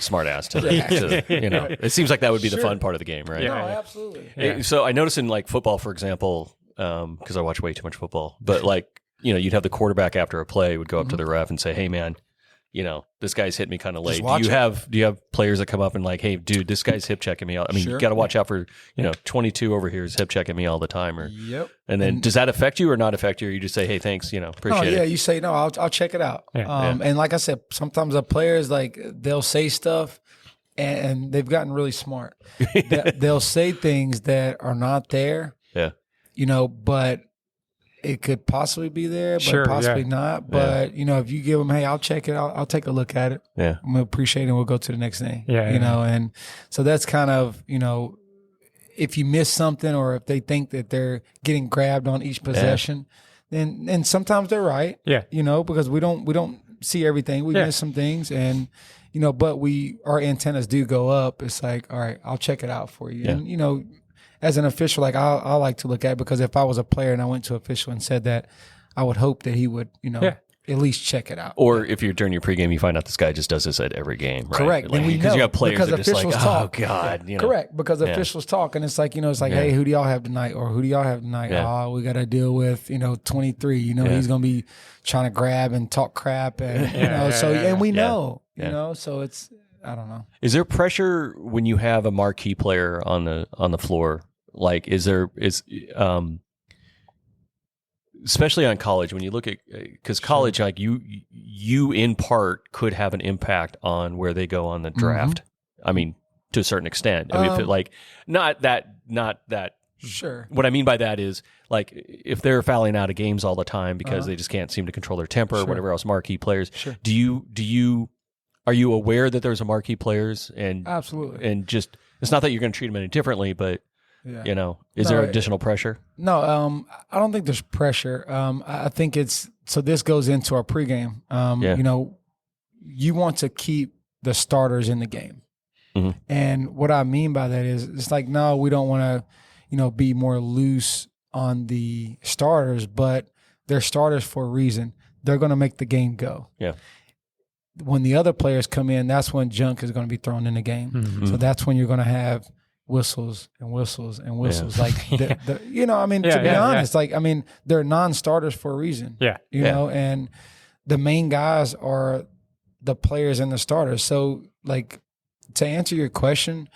smart ass to it seems like that would be the fun part of the game, right? No, absolutely. Yeah. So I notice in like football, for example, because I watch way too much football, but like, you'd have the quarterback after a play would go up to the ref and say, hey man, this guy's hit me kind of late. Do you have players that come up and like, hey, dude, this guy's hip checking me out? I mean, you got to watch out for, 22 over here is hip checking me all the time. And then does that affect you or not affect you? Or you just say, hey, thanks, appreciate it. You say, no, I'll check it out. And like I said, sometimes the players, like they'll say stuff and they've gotten really smart. They'll say things that are not there. Yeah. But it could possibly be there, but possibly not. But, if you give them, hey, I'll check it. I'll take a look at it. Yeah. I'm going to appreciate it and we'll go to the next thing. Yeah. And so that's kind of, if you miss something or if they think that they're getting grabbed on each possession, then sometimes they're right. Yeah. Because we don't see everything. We miss some things and, but our antennas do go up. It's like, all right, I'll check it out for you. Yeah. And, as an official, like I like to look at it because if I was a player and I went to an official and said that, I would hope that he would, at least check it out. Or if you're during your pregame, you find out this guy just does this at every game, right? Correct. Like, And we because know, you have players because that are just like, officials oh talk. God, you know. Correct, because officials talk, and it's like, it's like, hey, who do y'all have tonight, or who do y'all have tonight? Yeah. Oh, we got to deal with 23. He's gonna be trying to grab and talk crap, and and we know, so it's, I don't know. Is there pressure when you have a marquee player on the floor? Like, especially on college, when you look at, because college, like you in part could have an impact on where they go on the draft. I mean, to a certain extent. I mean, if it, like, not that. Sure. What I mean by that is, like, if they're fouling out of games all the time because they just can't seem to control their temper or whatever else, marquee players. Sure. Are you aware that there's a marquee players and Absolutely, and just, it's not that you're going to treat them any differently, but is there additional pressure? No, I don't think there's pressure. I think so this goes into our pregame. You want to keep the starters in the game. Mm-hmm. And what I mean by that is, it's like, no, we don't want to, be more loose on the starters, but they're starters for a reason. They're going to make the game go. Yeah. When the other players come in, that's when junk is going to be thrown in the game. Mm-hmm. So that's when you're going to have whistles and whistles and whistles. Like, to be honest, like, I mean, they're non-starters for a reason. Yeah. And the main guys are the players and the starters. So, like, to answer your question,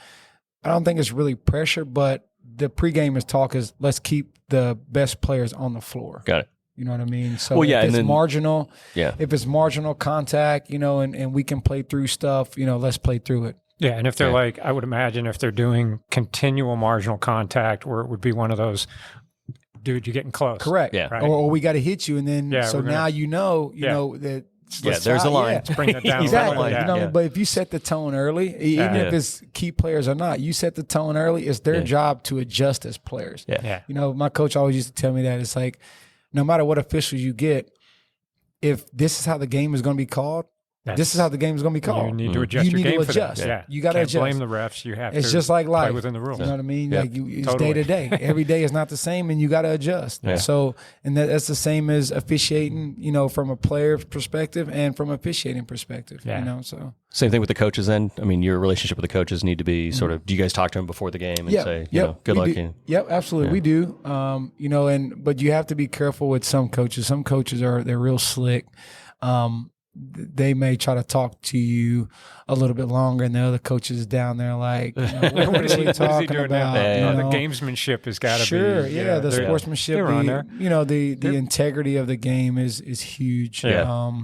I don't think it's really pressure, but the pregame is let's keep the best players on the floor. Got it. You know what I mean? So if it's marginal, if it's marginal contact, and we can play through stuff, let's play through it. Yeah, and if they're like, I would imagine if they're doing continual marginal contact, where it would be one of those, dude, you're getting close. Correct. Yeah. Right? Or we got to hit you, and then now you know that. There's a line. Let's bring that down. Exactly. Yeah. But if you set the tone early, even if it's key players or not, you set the tone early. It's their job to adjust as players. Yeah. My coach always used to tell me that it's like, no matter what officials you get, if this is how the game is going to be called, this is how the game is going to be called. You need to adjust your game for that. Yeah. You got to adjust. Blame the refs. You have to. It's just like life. Play within the rules. You know what I mean? Yeah. Like it's day to day. Every day is not the same, and you got to adjust. Yeah. So, and that's the same as officiating. From a player perspective and from officiating perspective. Yeah. So same thing with the coaches. Then, I mean, your relationship with the coaches need to be sort of. Do you guys talk to them before the game and say, good luck? Yep, absolutely, we do. But you have to be careful with some coaches. Some coaches they're real slick. They may try to talk to you a little bit longer, and the other coaches down there like, what is he talking about? The gamesmanship has got to be. The sportsmanship. The integrity of the game is huge. Yeah.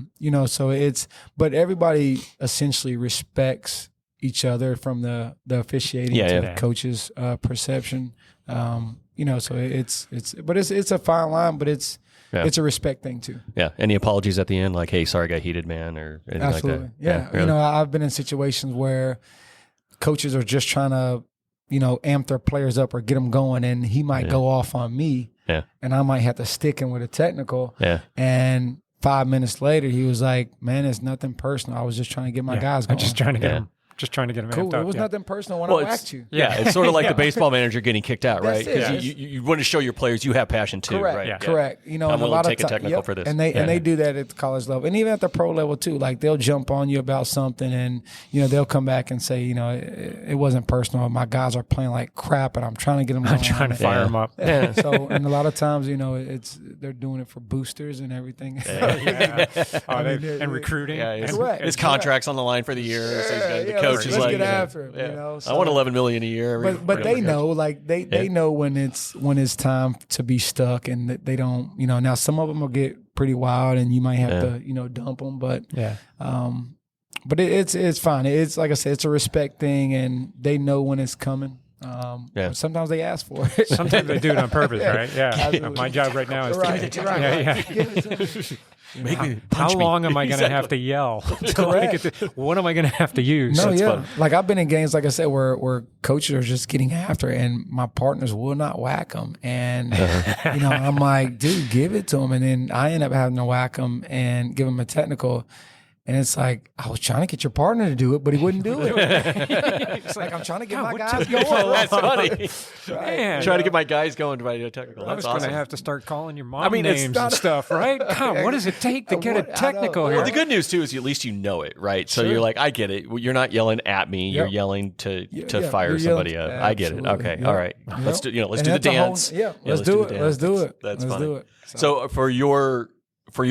So it's, but everybody essentially respects each other from the officiating to the coach's perception. So it's a fine line, but it's a respect thing too. Yeah. Any apologies at the end? Like, hey, sorry, I got heated, man, or anything Absolutely. like that? Yeah. Really? I've been in situations where coaches are just trying to, amp their players up or get them going, and he might go off on me. Yeah. And I might have to stick him with a technical. Yeah. And 5 minutes later, he was like, man, it's nothing personal. I was just trying to get my guys going. I'm just trying to get them. Just trying to get them cool. amped up. It was nothing personal when I whacked you. Yeah, it's sort of like the baseball manager getting kicked out, right? That's it. Because you want to show your players you have passion too, Correct. right? Yeah. Correct. I'm willing to take a technical for this. And they do that at the college level, and even at the pro level too. Like, they'll jump on you about something, and they'll come back and say, it wasn't personal. My guys are playing like crap, and I'm trying to get them. I'm trying to fire them up. Yeah. So, and a lot of times, they're doing it for boosters and everything. And recruiting. Yeah, correct. His contract's on the line for the year. So the coach is let's like, get after him. I want $11 million a year. But they know, like they know when it's time to be stuck, and they don't. Now some of them will get pretty wild, and you might have to dump them. But but it's fine. It's like I said, it's a respect thing, and they know when it's coming. Sometimes they ask for it. Sometimes they do it on purpose, right? Yeah. My job right now is how long am I going to have to yell? What am I going to have to use? No, fun. Like, I've been in games, like I said, where coaches are just getting after it, and my partners will not whack them. And, I'm like, dude, give it to them. And then I end up having to whack them and give them a technical. And it's like, I was trying to get your partner to do it, but he wouldn't do it. It's like, I'm trying to get my guys going. That's funny. Man, Trying to get my guys going to radio technical. I was That's going awesome. to have to start calling your mom mean, it's names not and stuff, right? God, what does it take to get a technical here? Well, the good news too is at least you know it, right? So Sure. you're like, I get it. You're not yelling at me. You're Yep. yelling to Yeah, fire you're somebody yelling- up. I get it. Absolutely. Okay, Yep. all right. Yep. Let's do the And dance. that's a whole- let's do it. the Let's do it. That's Let's funny. do it. So for your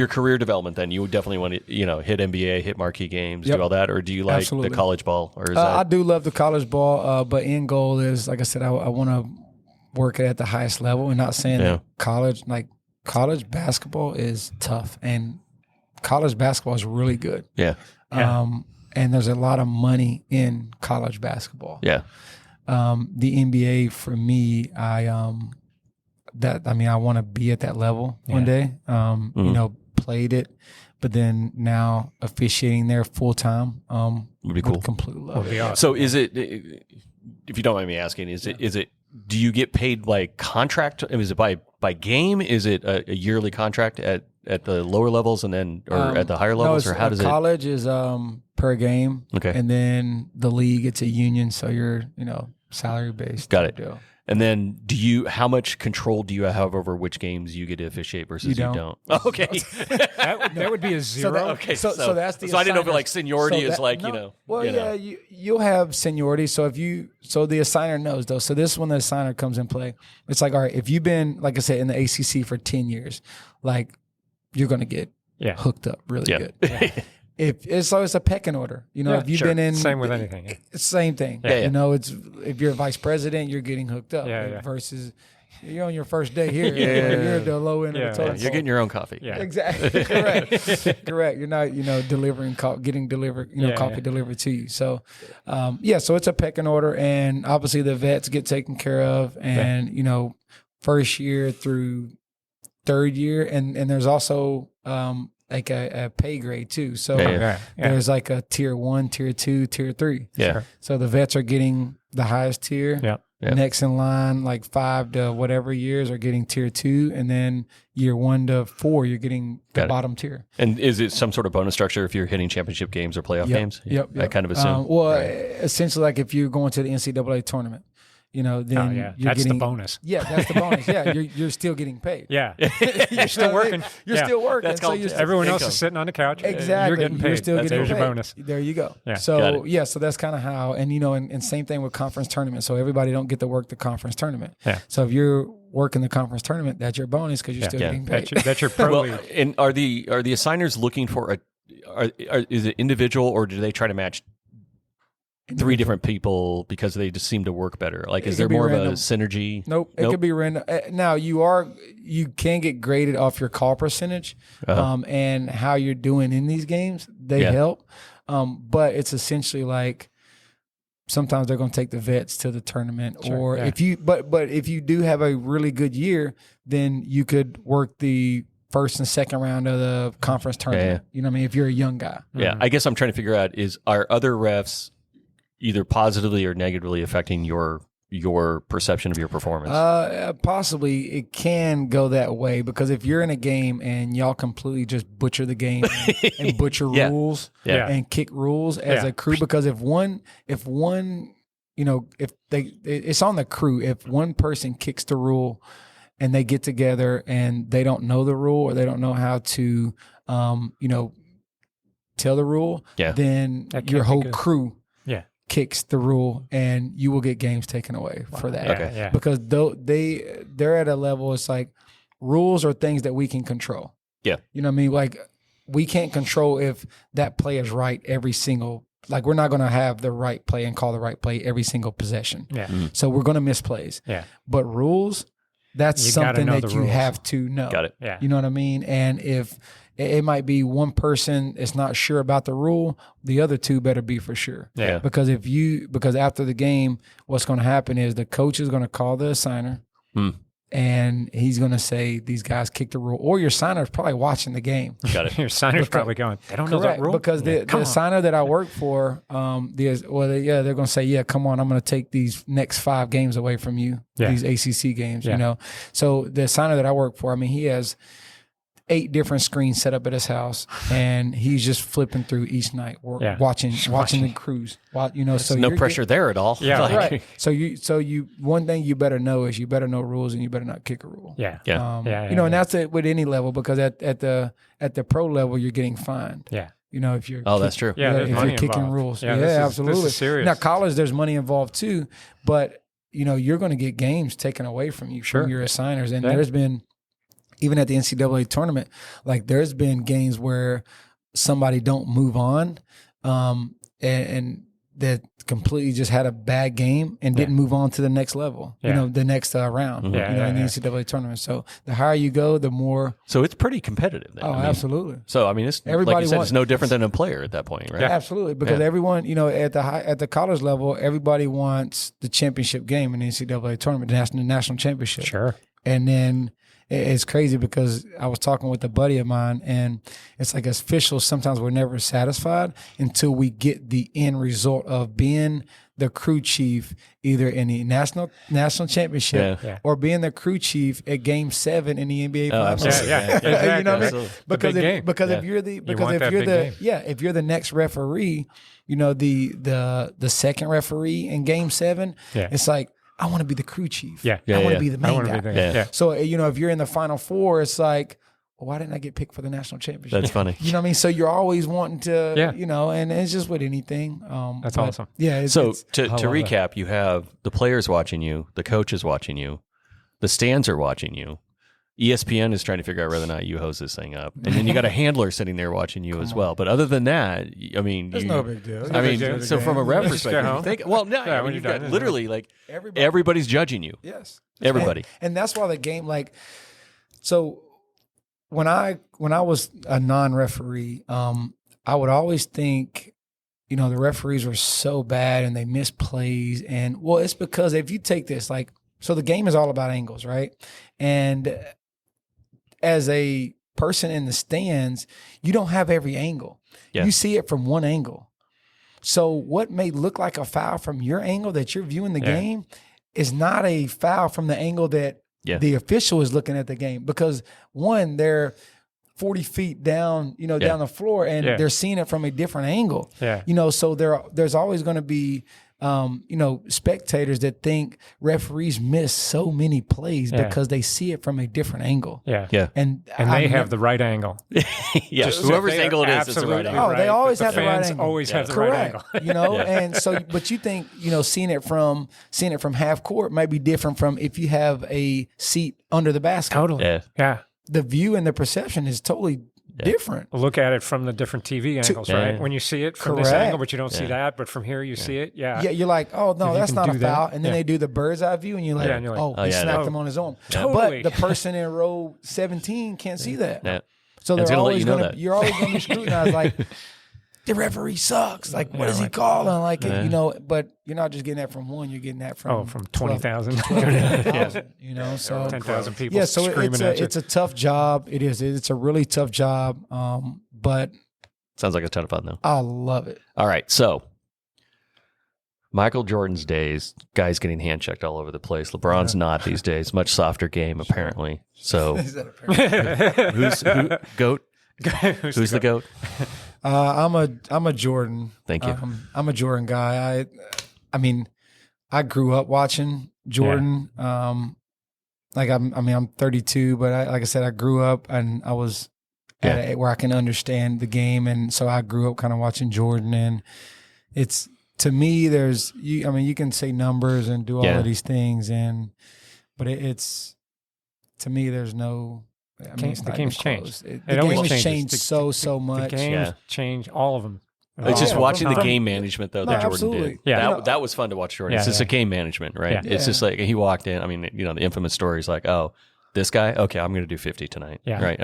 career development, then you definitely want to hit NBA, hit marquee games, Yep. do all that, or do you like Absolutely. the college ball, or is I that do love the college ball, but end goal is, like I said, I want to work it at the highest level, and not saying that college basketball is tough, and college basketball is really good. yeah And there's a lot of money in college basketball. yeah The NBA for me, I want to be at that level one day. Played it, but then now officiating there full time would be cool. Completely love Would it. be awesome. So is it, if you don't mind me asking, is it do you get paid like contract? Is it by game? Is it a yearly contract at the lower levels and then or at the higher levels, or how does it? College is per game, Okay. and then the league, it's a union, so you're salary based. Got it. Deal. And then how much control do you have over which games you get to officiate versus you don't? Oh, okay. That would be a zero. Okay. So that's the So I didn't know if assigners. like seniority So is that- like, no. Well, yeah, you'll have seniority. So the assigner knows though. So this is when the assigner comes in play. It's like, all right, if you've been, like I said, in the ACC for 10 years, like you're going to get hooked up really good. If it's a pecking order, if you've been in, Same with anything. same thing. It's if you're a vice president, you're getting hooked up. Yeah. Versus you're on your first day here. You're at the low end of the totem You're getting your own coffee. Yeah. Exactly. Correct. You're not, delivering, getting delivered, coffee delivered to you. So, so it's a pecking order, and obviously the vets get taken care of, and first year through third year, and there's also like a pay grade too. So there's like a tier 1, tier 2, tier 3. Yeah. So the vets are getting the highest tier. Yeah. Yeah. Next in line, like 5 to whatever years, are getting tier 2, and then year 1 to 4, you're getting the bottom tier. And is it some sort of bonus structure if you're hitting championship games or playoff games? Yep. I kind of assume. Essentially, like if you're going to the NCAA tournament, then you're that's getting the bonus. Yeah, that's the bonus. Yeah, you're still getting paid. Yeah. You're still working. You're still working. That's called Everyone else income. is sitting on the couch. Exactly. You're getting paid. You're still getting There's paid. your bonus. There you go. Yeah. Got So it. so that's kind of how, and same thing with conference tournament. So everybody don't get to work the conference tournament. Yeah. So if you're working the conference tournament, that's your bonus because you're still getting paid. That's your pro Well, league. and are the assigners looking for is it individual, or do they try to match 3 different people because they just seem to work better? Like, is It there could be more of a random. synergy? Nope. It could be random. Now you can get graded off your call percentage, and how you're doing in these games. They help, but it's essentially like sometimes they're going to take the vets to the tournament, or if you but if you do have a really good year, then you could work the first and second round of the conference tournament. You know what I mean? If you're a young guy. Yeah, I guess I'm trying to figure out are other refs either positively or negatively affecting your perception of your performance? Possibly it can go that way, because if you're in a game and y'all completely just butcher the game and butcher rules and kick rules as a crew, because if it's on the crew. If one person kicks the rule and they get together and they don't know the rule, or they don't know how to, tell the rule, then your whole crew kicks the rule, and you will get games taken away for that. Because they're at a level, it's like rules are things that we can control. Yeah. You know what I mean? Like, we can't control if that play is right every single, like, we're not going to have the right play and call the right play every single possession. Yeah. So we're going to miss plays. Yeah. But rules, that's something that you have to know. Got it. Yeah. You know what I mean? And if it might be one person is not sure about the rule, the other two better be for sure. Yeah. Because because after the game, what's going to happen is the coach is going to call the assigner, and he's going to say, these guys kicked the rule. Or your assigner is probably watching the game. Got it. Your assigner's probably going, they don't know that rule? Because the assigner that I work for, they're going to say, yeah, come on, I'm going to take these next 5 games away from you, these ACC games, you know. So the assigner that I work for, I mean, he has 8 different screens set up at his house, and he's just flipping through each night, watching the crews. So no pressure there at all. Yeah, right. So you one thing you better know is you better know rules, and you better not kick a rule. Yeah. And that's it with any level, because at the pro level you're getting fined. Yeah. If you're that's true. Yeah, if you're kicking involved. rules. Yeah, absolutely. This is serious. Now college, there's money involved too, but you're going to get games taken away from you from your assigners, and there's been, even at the NCAA tournament, like there's been games where somebody don't move on, and that completely just had a bad game and didn't move on to the next level, the next round, in the NCAA tournament. So the higher you go, the more. So it's pretty competitive then. Absolutely. So, it's everybody like you said, it's no different than a player at that point, right? Yeah, absolutely. Because everyone, at the college level, everybody wants the championship game in the NCAA tournament, the national championship. Sure. And then it's crazy because I was talking with a buddy of mine, and it's like as officials, sometimes we're never satisfied until we get the end result of being the crew chief either in the national championship or being the crew chief at Game 7 in the NBA Finals. Exactly. You know what I mean? Because if you're the next referee, the second referee in Game 7, it's like, I want to be the crew chief. I want to be the main guy. So, if you're in the Final Four, it's like, why didn't I get picked for the national championship? That's funny. You know what I mean? So you're always wanting to, and it's just with anything. That's awesome. Yeah. To recap, you have the players watching you, the coaches watching you, the stands are watching you. ESPN is trying to figure out whether or not you hose this thing up. And then you got a handler sitting there watching you as well. But other than that, it's no big deal. So from a ref perspective, you've got literally like everybody's judging you. Yes. Everybody. And that's why the game, so when I was a non-referee, I would always think, the referees were so bad and they miss plays. And it's because if you take this, so the game is all about angles, right? And as a person in the stands, you don't have every angle. Yeah. You see it from one angle. So what may look like a foul from your angle that you're viewing the game is not a foul from the angle that the official is looking at the game, because one, they're 40 feet down, down the floor, and they're seeing it from a different angle. Yeah. So there's always going to be spectators that think referees miss so many plays because they see it from a different angle. Yeah. Yeah. And they have the right angle. Whoever's angle it is, it's the right angle. Oh, they always have the right angle. Always have the right angle. And so, but you think, seeing it from half court might be different from if you have a seat under the basket. Totally. Yeah. The view and the perception is totally different. Look at it from the different TV angles, right? When you see it from this angle, but you don't see that, but from here you see it. Yeah. Yeah, you're like, oh no, that's not a foul. And then they do the bird's eye view, and you're like, he snapped him on his own. Totally. But the person in row 17 can't see that. Yeah. So you're always going to be scrutinized like, the referee sucks. Like, what is he calling? But you're not just getting that from one. You're getting that from 20,000. 20,000, so 10,000 people. Yeah, so screaming at you. It's a tough job. It is. It's a really tough job. But sounds like a ton of fun though. I love it. All right, so Michael Jordan's days, guys getting hand checked all over the place. LeBron's not these days. Much softer game apparently. So who's GOAT? Who's the GOAT? I'm a Jordan. Thank you. I'm a Jordan guy. I grew up watching Jordan. Yeah. I'm 32, but like I said, I grew up and I was at where I can understand the game, and so I grew up kind of watching Jordan. And it's, to me, you can say numbers and do all of these things, but it's, to me, there's no. The game's changed. The game has changed so much. The game's changed, all of them. It's just watching the game management, though, that Jordan absolutely. did. Yeah. That was fun to watch Jordan. It's just a game management, right? Yeah. It's just like he walked in. The infamous story is like, oh, this guy? Okay, I'm going to do 50 tonight. Yeah. Right?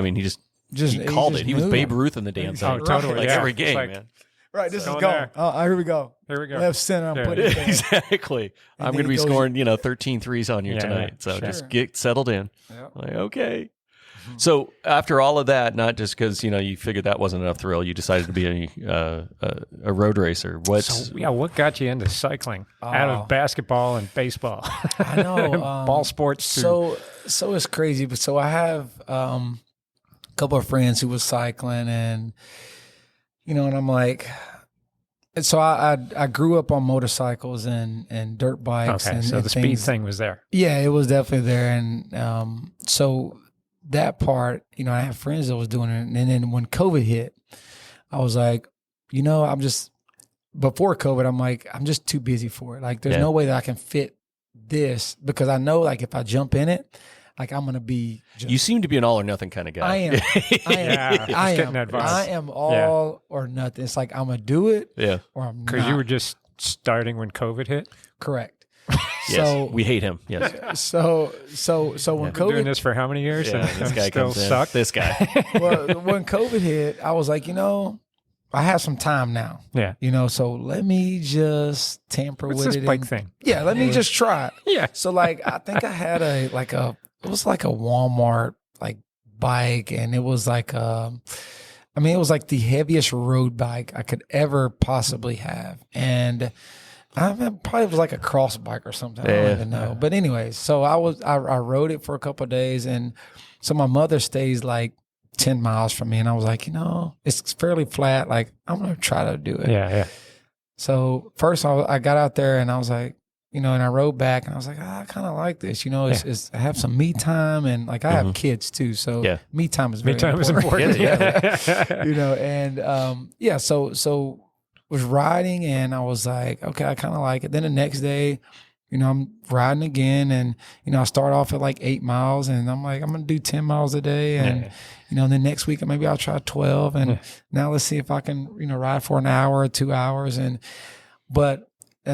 He called it. He was Babe Ruth in the damn thing. Oh, totally. Every game, man. Right, this is going. Oh, here we go. Left center, I'm putting it there. Exactly. I'm going to be scoring, 13 threes on you tonight. So just get settled in. Yep. Okay. So after all of that, not just because you figured that wasn't enough thrill, you decided to be a road racer. What got you into cycling out of basketball and baseball? I know ball sports. So it's crazy. But so I have couple of friends who was cycling, and and I'm like, and so I grew up on motorcycles and dirt bikes. Okay, and so and the speed thing was there. Yeah, it was definitely there, and so that part, I have friends that was doing it, and then when COVID hit, I was like, I'm just before COVID, I'm like, I'm just too busy for it. Like, there's no way that I can fit this, because I know, like, if I jump in it, like, I'm gonna be. You seem to be an all or nothing kind of guy. I am. I am. That vibe. I am all or nothing. It's like I'm gonna do it. Yeah. Or I'm not. Because you were just starting when COVID hit. Correct. Yes, So we hate him. Yes. So when Been doing COVID, this for how many years? Yeah, and this guy still comes in. suck. This guy. well, when COVID hit, I was like, I have some time now. Yeah. So let me just tamper What's with this it. bike thing? Yeah, let me just try it. Yeah. So like, I think I had it was like a Walmart like bike, and it was like it was like the heaviest road bike I could ever possibly have, and probably was like a cross bike or something. I don't even know. But anyways, so I rode it for a couple of days, and so my mother stays like 10 miles from me, and I was like, it's fairly flat. Like, I'm gonna try to do it. Yeah. So first I got out there, and I was like, and I rode back, and I was like, I kind of like this. It's I have some me time, and like I have kids too, so me time is very important. Yeah. And so was riding, and I was like, okay, I kind of like it. Then the next day, I'm riding again, and I start off at like 8 miles, and I'm like, I'm gonna do 10 miles a day, and then next week maybe I'll try 12, and now let's see if I can ride for an hour or 2 hours, and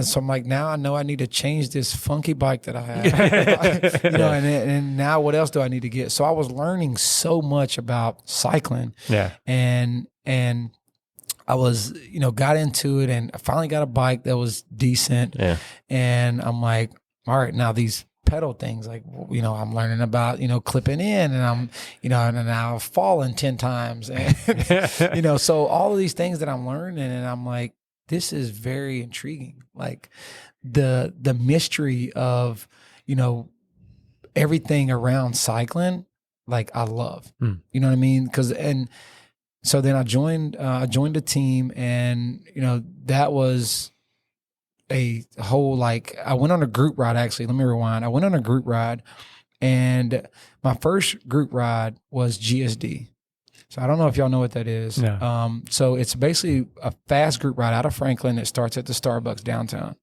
so I'm like, now I know I need to change this funky bike that I have, and now what else do I need to get? So I was learning so much about cycling, and I was, got into it, and I finally got a bike that was decent. Yeah. And I'm like, all right, now these pedal things, like, I'm learning about, clipping in, and I'm, and now I've fallen 10 times. And, so all of these things that I'm learning, and I'm like, this is very intriguing. Like the mystery of, everything around cycling, like I love, you know what I mean? So then I joined a team, and that was a whole, like, I went on a group ride. Actually, let me rewind. I went on a group ride, and my first group ride was GSD. So I don't know if y'all know what that is. No. So it's basically a fast group ride out of Franklin that starts at the Starbucks downtown.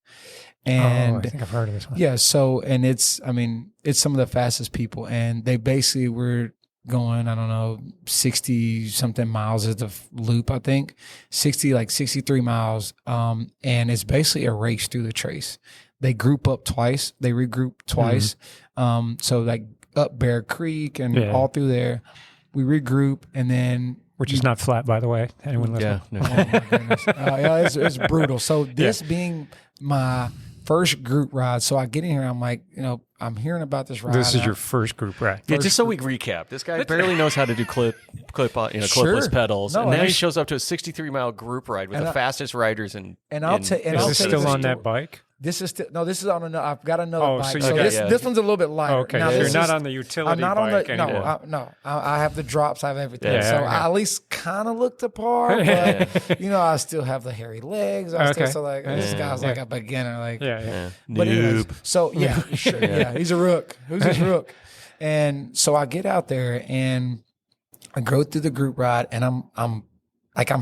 And I think I've heard of this one. Yeah. So, and it's some of the fastest people, and they basically were going, I don't know, 60 something miles is the loop, I think 63 miles. And it's basically a race through the trace. They group up twice, they regroup twice. So like up Bear Creek and all through there, we regroup, and then which is not flat, by the way. Anyone listening? Yeah. No. Oh my goodness. It's brutal. So this being my first group ride, so I get in here, I'm like, I'm hearing about this ride. This is your first group ride. Yeah, just so we recap, this guy barely knows how to do clipless pedals, and now he shows up to a 63-mile group ride with the fastest riders in. And I'll tell you, is this still on that bike? This is this is on another. I've got another bike. So this one's a little bit lighter. Okay, now, so you're not on the utility bike anymore. No, I have the drops. I have everything. Yeah, I at least kind of look the part, but I still have the hairy legs. This guy's like a beginner. Like, But anyways, so sure, he's a rook. Who's this rook? And so I get out there, and I go through the group ride, and I'm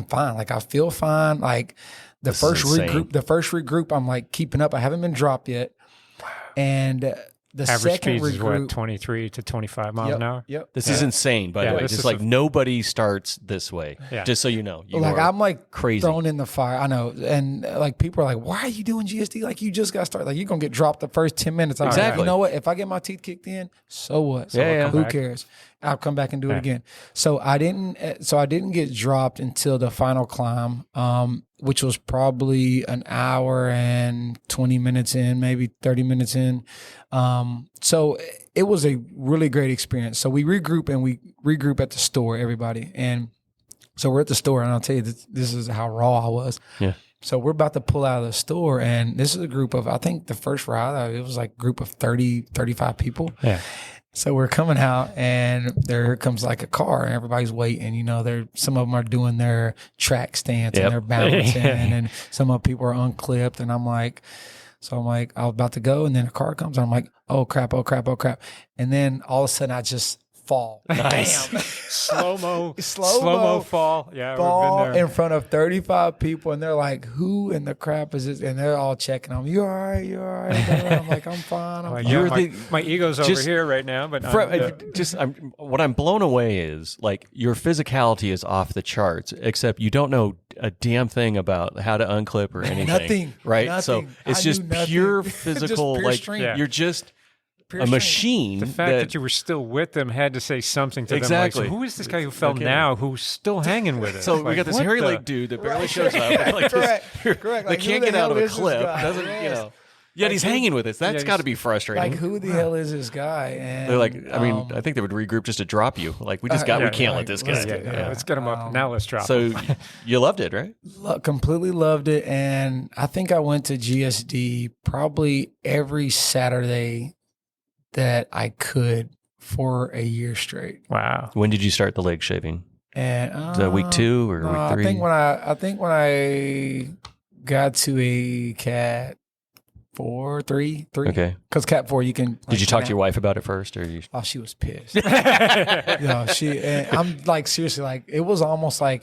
fine. Like, I feel fine. Like, the first regroup, I'm like keeping up. I haven't been dropped yet. And the average second speed is regroup, what, 23 to 25 miles an hour? Yep. This is insane, by the way. Just like nobody starts this way. Yeah. Just so you know. I'm like crazy. Thrown in the fire. I know. And like people are like, why are you doing GSD? Like, you just got started. Like, you're going to get dropped the first 10 minutes. I'm like, you know what? If I get my teeth kicked in, so what? Who cares? I'll come back and do it again. So I didn't get dropped until the final climb, which was probably an hour and 20 minutes in, maybe 30 minutes in. So it was a really great experience. So we regroup at the store, everybody. And so we're at the store, and I'll tell you, this is how raw I was. Yeah. So we're about to pull out of the store, and this is a group of, I think the first ride, it was like a group of 30, 35 people. Yeah. So we're coming out, and here comes like a car, and everybody's waiting. You know, some of them are doing their track stance and they're balancing, and some of people are unclipped. And I'm like, I was about to go, and then a car comes, and I'm like, oh crap, and then all of a sudden I just fall. Nice. Bam. slow-mo fall. Yeah, fall we've been there. in front of 35 people, and they're like, who in the crap is this? And they're all checking on me. You all right? I'm like, I'm fine. I'm fine. My ego's over here right now, but what I'm blown away is like your physicality is off the charts, except you don't know a damn thing about how to unclip or anything. Nothing. Right? Nothing. So it's just pure physical, just pure strength. You're just Pure a strength. machine. the fact that you were still with them had to say something to them. Exactly. Like, so who is this guy who fell now who's still hanging with us? So we got this hairy leg dude that barely shows up. Like Correct. They Like, can't who the get out hell of a is this clip. guy? Doesn't Yes. Yet he's hanging with us. That's got to be frustrating. Like, who the hell is this guy? And They're like, I think they would regroup just to drop you. Like, we can't let this guy. Let's get him up. Now let's drop So him. you loved it, right? completely loved it. And I think I went to GSD probably every Saturday that I could for a year straight. Wow. When did you start the leg shaving? And Was that week 2 or no, week 3? I think when I got to a cat 4, 3. Okay. Because cat 4 you can. Did you talk to your wife about it first, or you? Oh, she was pissed. And I'm like, seriously, like it was almost like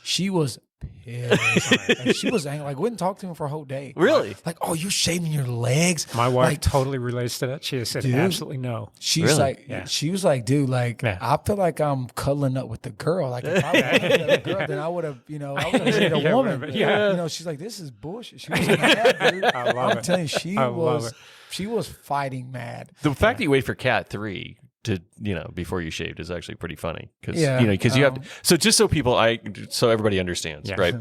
she was pissed. Like, she was angry. Like, wouldn't talk to him for a whole day. Really? Like, oh, you're shaving your legs. My wife Like, totally relates to that. She has said Dude. absolutely no. She's Really? like, Yeah. she was like, dude, like, Yeah. I feel like I'm cuddling up with the girl. Like, if I was cuddling up with the girl, then I would have, I would have dated a Yeah, woman. whatever. Yeah. She's like, this is bullshit. She was mad, dude. I love I'm it. telling you, I love it. she was fighting mad. The fact that you wait for cat 3 to before you shaved is actually pretty funny because Yeah, you have to, so just so everybody understands, Yeah. right?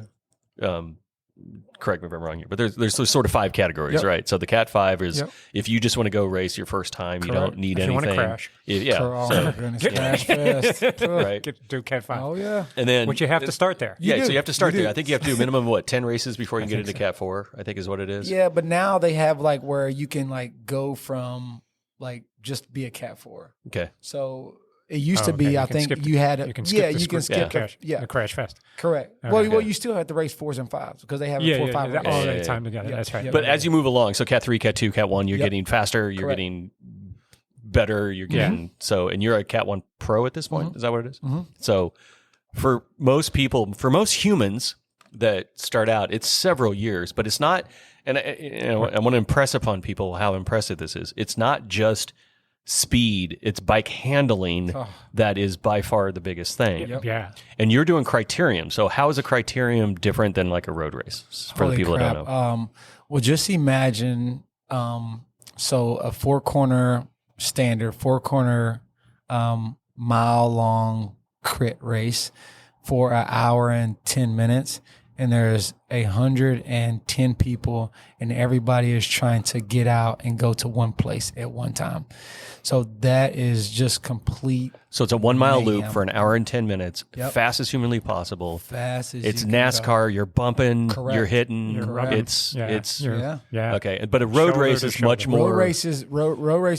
Correct me if I'm wrong here, but there's sort of 5 categories, Yep. right? So the cat 5 is Yep. if you just want to go race your first time, you Correct. don't need If you anything. wanna crash. Oh, So my goodness. Crash fest. right, Get to Cat 5. Oh, yeah. and then Which you have to start there. You so do. you have to start You do. there. I think you have to do a minimum of 10 races before you can get into cat 4. I think is what it is. Yeah, but now they have like where you can like go from like just be a cat 4. Okay. So it used Oh, to be, okay. I You can think skip you had You can skip the you can script. skip the the- crash, yeah. the crash fest. correct. Okay. Well, you still have to race 4s and 5s because they have Yeah, 4 or 5 races. all Yeah, that yeah, time together. yeah. That's right. Yeah. But as you move along, so cat 3, cat 2, cat 1, you're Yep. getting faster. You're Correct. getting better. You're getting and you're a cat 1 pro at this point. Is that what it is? Mhm. So for most people, for most humans that start out, it's several years, but it's not. And I want to impress upon people how impressive this is. It's not just speed; it's bike handling that is by far the biggest thing. Yep. Yeah. And you're doing Criterium. So how is a Criterium different than like a road race for the Holy people crap. that don't know? Well, just imagine, so a 4-corner standard, 4-corner mile long crit race for an hour and 10 minutes. And there's 110 people, and everybody is trying to get out and go to one place at one time. So that is just complete So it's a 1 mile loop mayhem. for an hour and 10 minutes, Yep. fast as humanly possible. fast as It's you can go. NASCAR. You're bumping. Correct. You're hitting. You're rubbing. It's Yeah. Yeah. okay. But a road Shoulder race to is much shoulder. more. Road race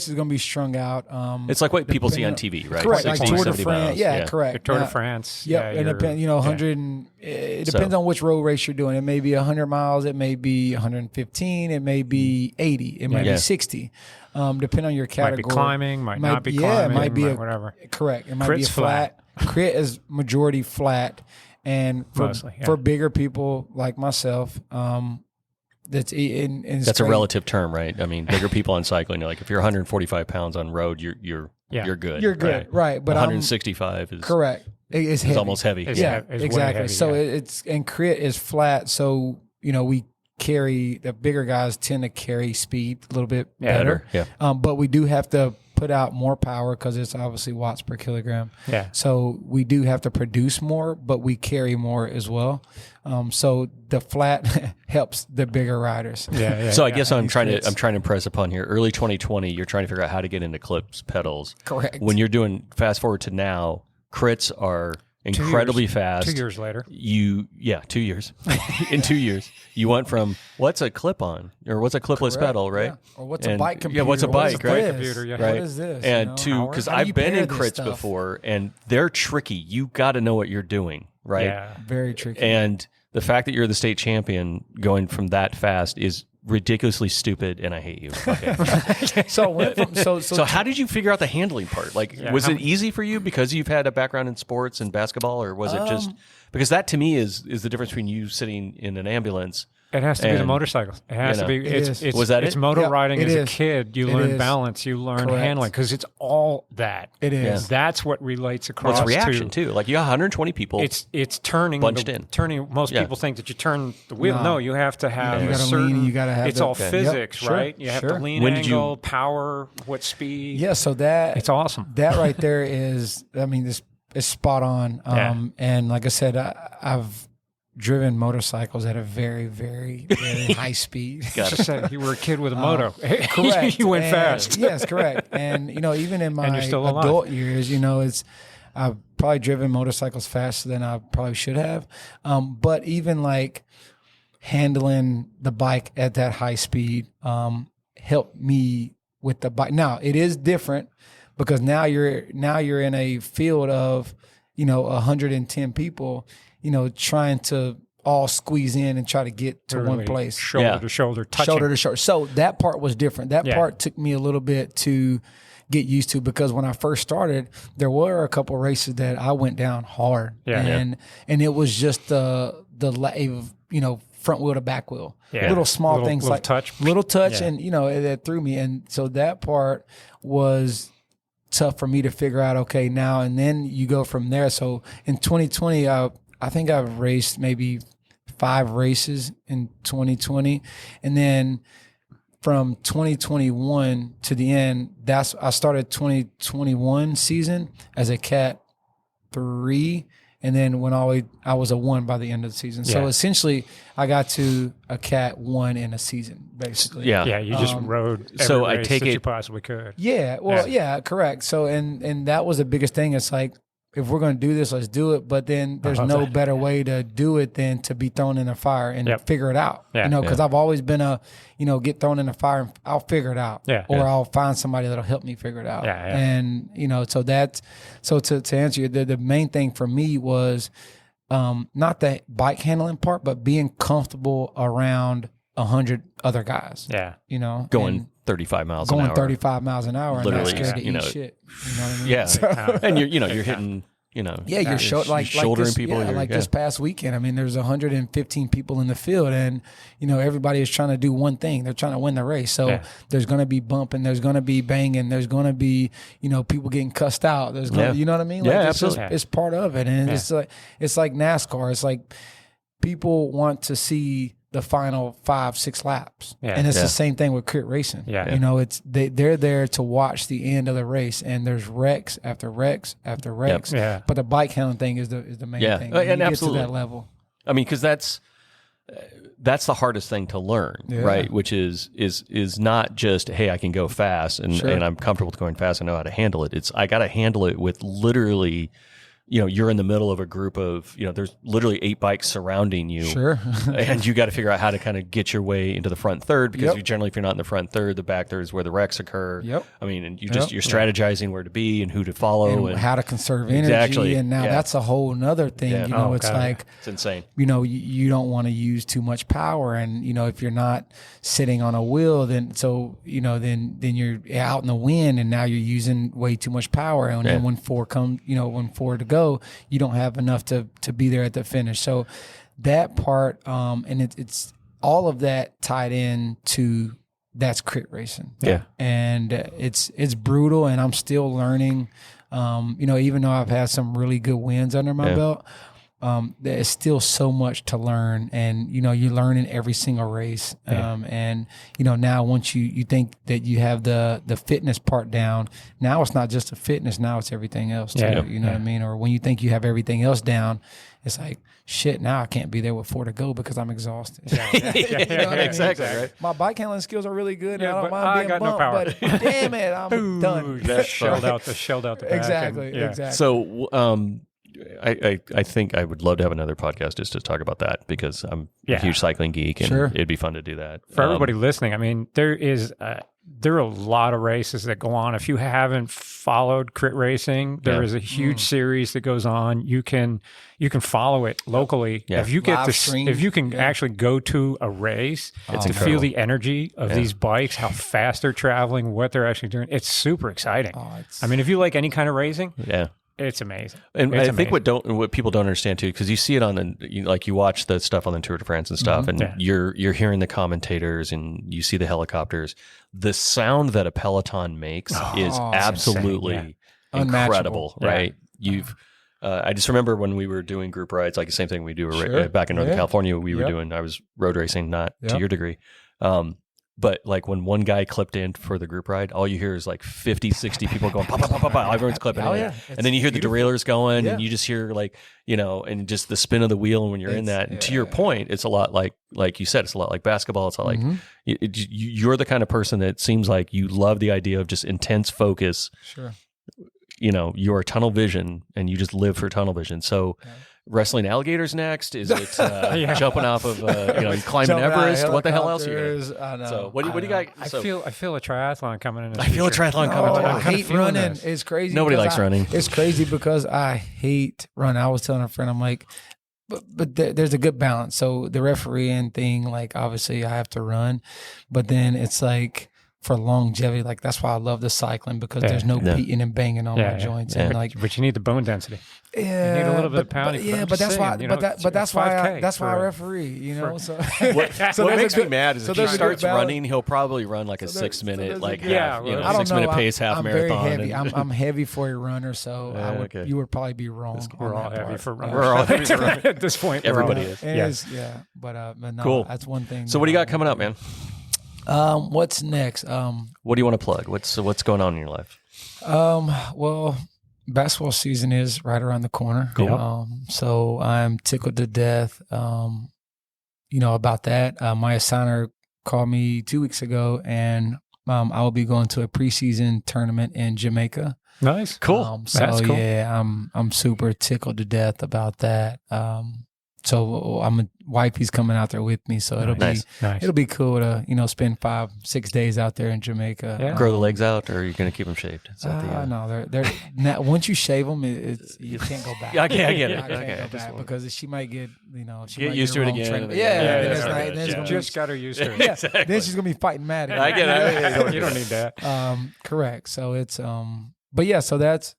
is going to be strung out. It's like what people see on depending TV, right? Correct, like 60, Tour de 70 France. miles. Yeah, correct. The Tour Now- de France. Yep, Yeah, and you're- depend, 100. It depends on which road race you're doing. It may be 100 miles. It may be 115. It may be 80. It might Yeah. be 60. Depending on your category. Might be climbing, might not be Yeah, climbing, it might be whatever. Correct. It might Crit's be a flat. Crit is majority flat, and for Mostly, yeah. for bigger people like myself, that's That's a relative term, right? I mean, bigger people on cycling, like if you're 145 pounds on road, you're good. You're good, right? But 165 is correct. It's heavy. is almost heavy. It's Yeah. heavy. It's way exactly. heavy, So yeah. it's and crit is flat. So we carry the bigger guys tend to carry speed a little bit better. Yeah. But we do have to put out more power because it's obviously watts per kilogram. Yeah. So we do have to produce more, but we carry more as well. So the flat helps the bigger riders. Yeah. So I guess I'm trying crits. to impress upon here. Early 2020, you're trying to figure out how to get into clips pedals. Correct. When you're doing fast forward to now, crits are incredibly fast. 2 years later. 2 years. In 2 years, you went from what's a clip-on or what's a clipless Correct, pedal, right? yeah. Or what's a bike computer? Yeah, what's a bike, right? Computer, yeah. Right. What is this? And you know? to because How do I've you been pair in this crits stuff? before, and they're tricky. You got to know what you're doing, right? Yeah. Very tricky. And the fact that you're the state champion going from that fast is ridiculously stupid, and I hate you. Okay. So, went from, So how did you figure out the handling part? Like, Yeah, was how- it easy for you because you've had a background in sports and basketball, or was it just because that to me is the difference between you sitting in an ambulance? It has to be the And, motorcycle. It has you to know, be. It It's is. Was that it's it? motor Yep, riding it as a is. kid. You It learn is. balance. You learn Correct. handling because it's all that. It is. That's what relates across. Well, it's reaction to, too. Like you got 120 people. It's turning. Bunched in. Turning. Most Yeah. people think that you turn the wheel. No. No, you have to have You a gotta certain. lean, you gotta have It's the- all Okay. physics, Yep. Sure, right? You have sure. to lean When did you- angle, power, what speed. Yeah, so that It's awesome. that right there is, I mean, this is spot on. And like I said, I've driven motorcycles at a very, very, very high speed. Just said you were a kid with a moto. Correct. You went And- fast. Yes, correct. And even in my you're still alive. adult years, I've probably driven motorcycles faster than I probably should have. But even like handling the bike at that high speed helped me with the bike. Now it is different because now you're in a field of 110 people, trying to all squeeze in and try to get to one Literally place. shoulder Yeah. to shoulder, touching. Shoulder to shoulder. So that part was different. That Yeah. part took me a little bit to get used to because when I first started, there were a couple races that I went down hard, Yeah. and it was just the front wheel to back wheel, Yeah. little small things little like touch. little touch, Yeah. and that threw me, and so that part was tough for me to figure out. Okay, now and then you go from there. So in 2020, I think I've raced maybe 5 races in 2020, and then from 2021 to the end, I started 2021 season as a Cat 3, and then I was a 1 by the end of the season. So Yeah. essentially, I got to a Cat 1 in a season, basically. yeah. Yeah, you just rode every so I race take that it- you possibly could. Yeah, well, yeah, correct. So, and that was the biggest thing. It's like, if we're going to do this, let's do it. But then there's no better way to do it than to be thrown in the fire and Yep. figure it out. Yeah. Because I've always been get thrown in the fire and I'll figure it out. Yeah. Or Yeah. I'll find somebody that'll help me figure it out. Yeah, yeah. And, so to answer you, the main thing for me was not the bike handling part, but being comfortable around 100 other guys. Yeah. going and 35 miles an going hour. 35 miles an hour and not Literally, scared to you eat know, shit. You know what I mean? Yeah. So- And you're hitting, yeah, you're you're shouldering this, people. Yeah, you're- like this past weekend. I mean, there's 115 people in the field, and everybody is trying to do one thing. They're trying to win the race. So Yeah. there's going to be bumping. There's going to be banging. There's going to be people getting cussed out. There's going, Yeah. you know what I mean? Yeah, it's just, absolutely. it's part of it, and it's like NASCAR. It's like people want to see the final 5-6 laps, Yeah. and it's Yeah. the same thing with crit racing. Yeah. It's they're there to watch the end of the race, and there's wrecks after wrecks after wrecks. Yeah. But the bike handling thing is the main Yeah. thing. And When you absolutely. get to that level. I mean, because that's the hardest thing to learn, Yeah. right? Which is not just, hey, I can go fast and, Sure. and I'm comfortable with going fast. I know how to handle it. It's I got to handle it with literally, you're in the middle of a group of, there's literally 8 bikes surrounding you. Sure. And you got to figure out how to kind of get your way into the front third because Yep. if you're not in the front third, the back third is where the wrecks occur. Yep. I mean, and you're Yep. strategizing where to be and who to follow and how to conserve energy. Exactly. And now Yeah. that's a whole nother thing. Yeah. Oh, It's God. like, it's insane. you don't want to use too much power, and if you're not sitting on a wheel, then then you're out in the wind, and now you're using way too much power, and then when 4 to go, you don't have enough to be there at the finish. So that part, and it's all of that tied in to that's crit racing. Yeah. And it's brutal, and I'm still learning. Even though I've had some really good wins under my belt, there's still so much to learn, and you learn in every single race. And now once you think that you have the fitness part down, now it's not just the fitness, now it's everything else too. Yeah. You know what I mean? Or when you think you have everything else down, it's like, shit, now I can't be there with 4 to go because I'm exhausted. Yeah. You know what I mean? Exactly, right? My bike handling skills are really good, Yeah, and I don't but mind I being got no bumped, power. but damn it, I'm done. Shelled out the back. Exactly, and, yeah. exactly. So, I think I would love to have another podcast just to talk about that because I'm a huge cycling geek and it'd be fun to do that. For everybody listening, I mean, there are a lot of races that go on. If you haven't followed Crit Racing, there is a huge series that goes on. You can follow it locally. Yeah. If you get if you can actually go to a race to feel the energy of these bikes, how fast they're traveling, what they're actually doing, it's super exciting. I mean, if you like any kind of racing, it's amazing. And I think what people don't understand too, because you see it on you watch the stuff on the Tour de France and stuff, and you're hearing the commentators and you see the helicopters. The sound that a peloton makes is absolutely incredible, right? I just remember when we were doing group rides, like the same thing we do back in Northern California. We were doing. I was road racing, not to your degree. But like when one guy clipped in for the group ride, all you hear is like 50, 60 people going, pop, pop, pop, pop, pop. Everyone's clipping in. And then you hear the derailleurs going and you just hear like, and just the spin of the wheel. And when you're in that, and to your point, it's a lot like you said, it's a lot like basketball. It's a lot like you're the kind of person that seems like you love the idea of just intense focus. Sure. Your tunnel vision and you just live for tunnel vision. So wrestling alligators next? Is it jumping off of climbing Everest? What the hell else are you doing? So what do you got? I feel a triathlon coming in. I feel a triathlon coming. I hate running. It's crazy. Nobody likes running. It's crazy because I hate running. I was telling a friend, I'm like, but there's a good balance. So the refereeing thing, like obviously I have to run, but then it's like for longevity, like that's why I love the cycling because there's no beating and banging on my joints, and but you need the bone density. Yeah, you need a little bit of pounding. But that's why. That's why I referee. So what makes me mad is if he starts running, he'll probably run like a 6 minute, like 6 minute pace half marathon. Very heavy. I'm heavy for a runner, so you would probably be wrong. We're all heavy for runners. We're all heavy for runners at this point. Everybody is. But no, cool. That's one thing. So what do you got coming up, man? What's next? What do you want to plug? What's going on in your life? Well, basketball season is right around the corner. Cool. So I'm tickled to death, about that. My assigner called me 2 weeks ago, and I will be going to a preseason tournament in Jamaica. Nice, cool. That's cool. Yeah, I'm super tickled to death about that. So wifey's coming out there with me, so it'll be cool to spend 5-6 days out there in Jamaica. Yeah. Grow the legs out, or are you going to keep them shaved? No, they're now, once you shave them, you can't go back. I get it. I can't go back because she might get get used to it again. Just got her used to it. Exactly. Then she's gonna be fighting mad. I get it. You don't need that. Correct. So it's but yeah, so that's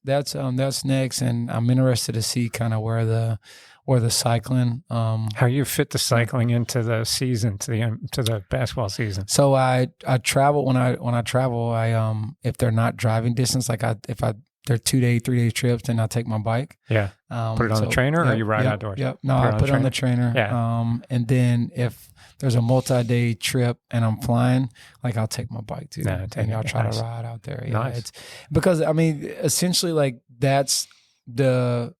next, and I'm interested to see kind of where the cycling, how you fit the cycling into the season, to the basketball season. So I travel when I travel, if they're not driving distance, like if they're 2-day, 3-day trips, then I take my bike. Yeah. Put it on the trainer, or you ride outdoors? Yep. No, I put it on the trainer. Yeah. And then if there's a multi-day trip and I'm flying, like I'll take my bike too. And I'll try to ride out there. Yeah. Nice. It's because essentially like that's the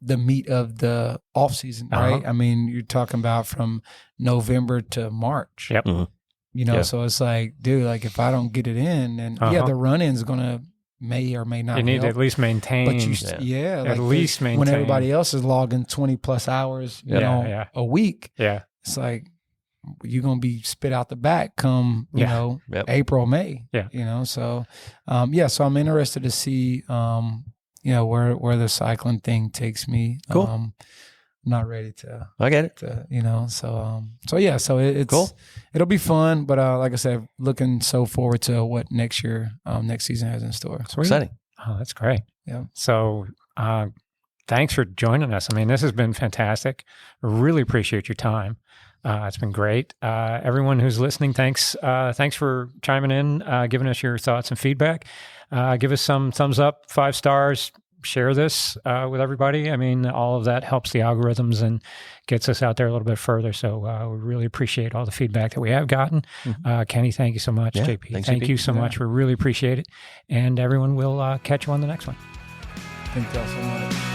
meat of the off season, right? I mean, you're talking about from November to March. Yep. Mm-hmm. So it's like, dude, like if I don't get it in, then the run-in's gonna may or may not. You need to at least maintain. But at least maintain when everybody else is logging 20 plus hours, a week. Yeah, it's like you're gonna be spit out the back come April, May. Yeah, So so I'm interested to see where the cycling thing takes me. Cool. Not ready to. I get it. So it's cool. It'll be fun, but like I said, looking so forward to what next season has in store. Sweet. Exciting. Oh, that's great. Yeah. So, thanks for joining us. I mean, this has been fantastic. Really appreciate your time. It's been great. Everyone who's listening, thanks for chiming in, giving us your thoughts and feedback. Give us some thumbs up, 5 stars. Share this with everybody. I mean, all of that helps the algorithms and gets us out there a little bit further. So we really appreciate all the feedback that we have gotten. Kenny, thank you so much. Yeah, JP, thank you so much. We really appreciate it. And everyone will catch you on the next one. Thank you all so much.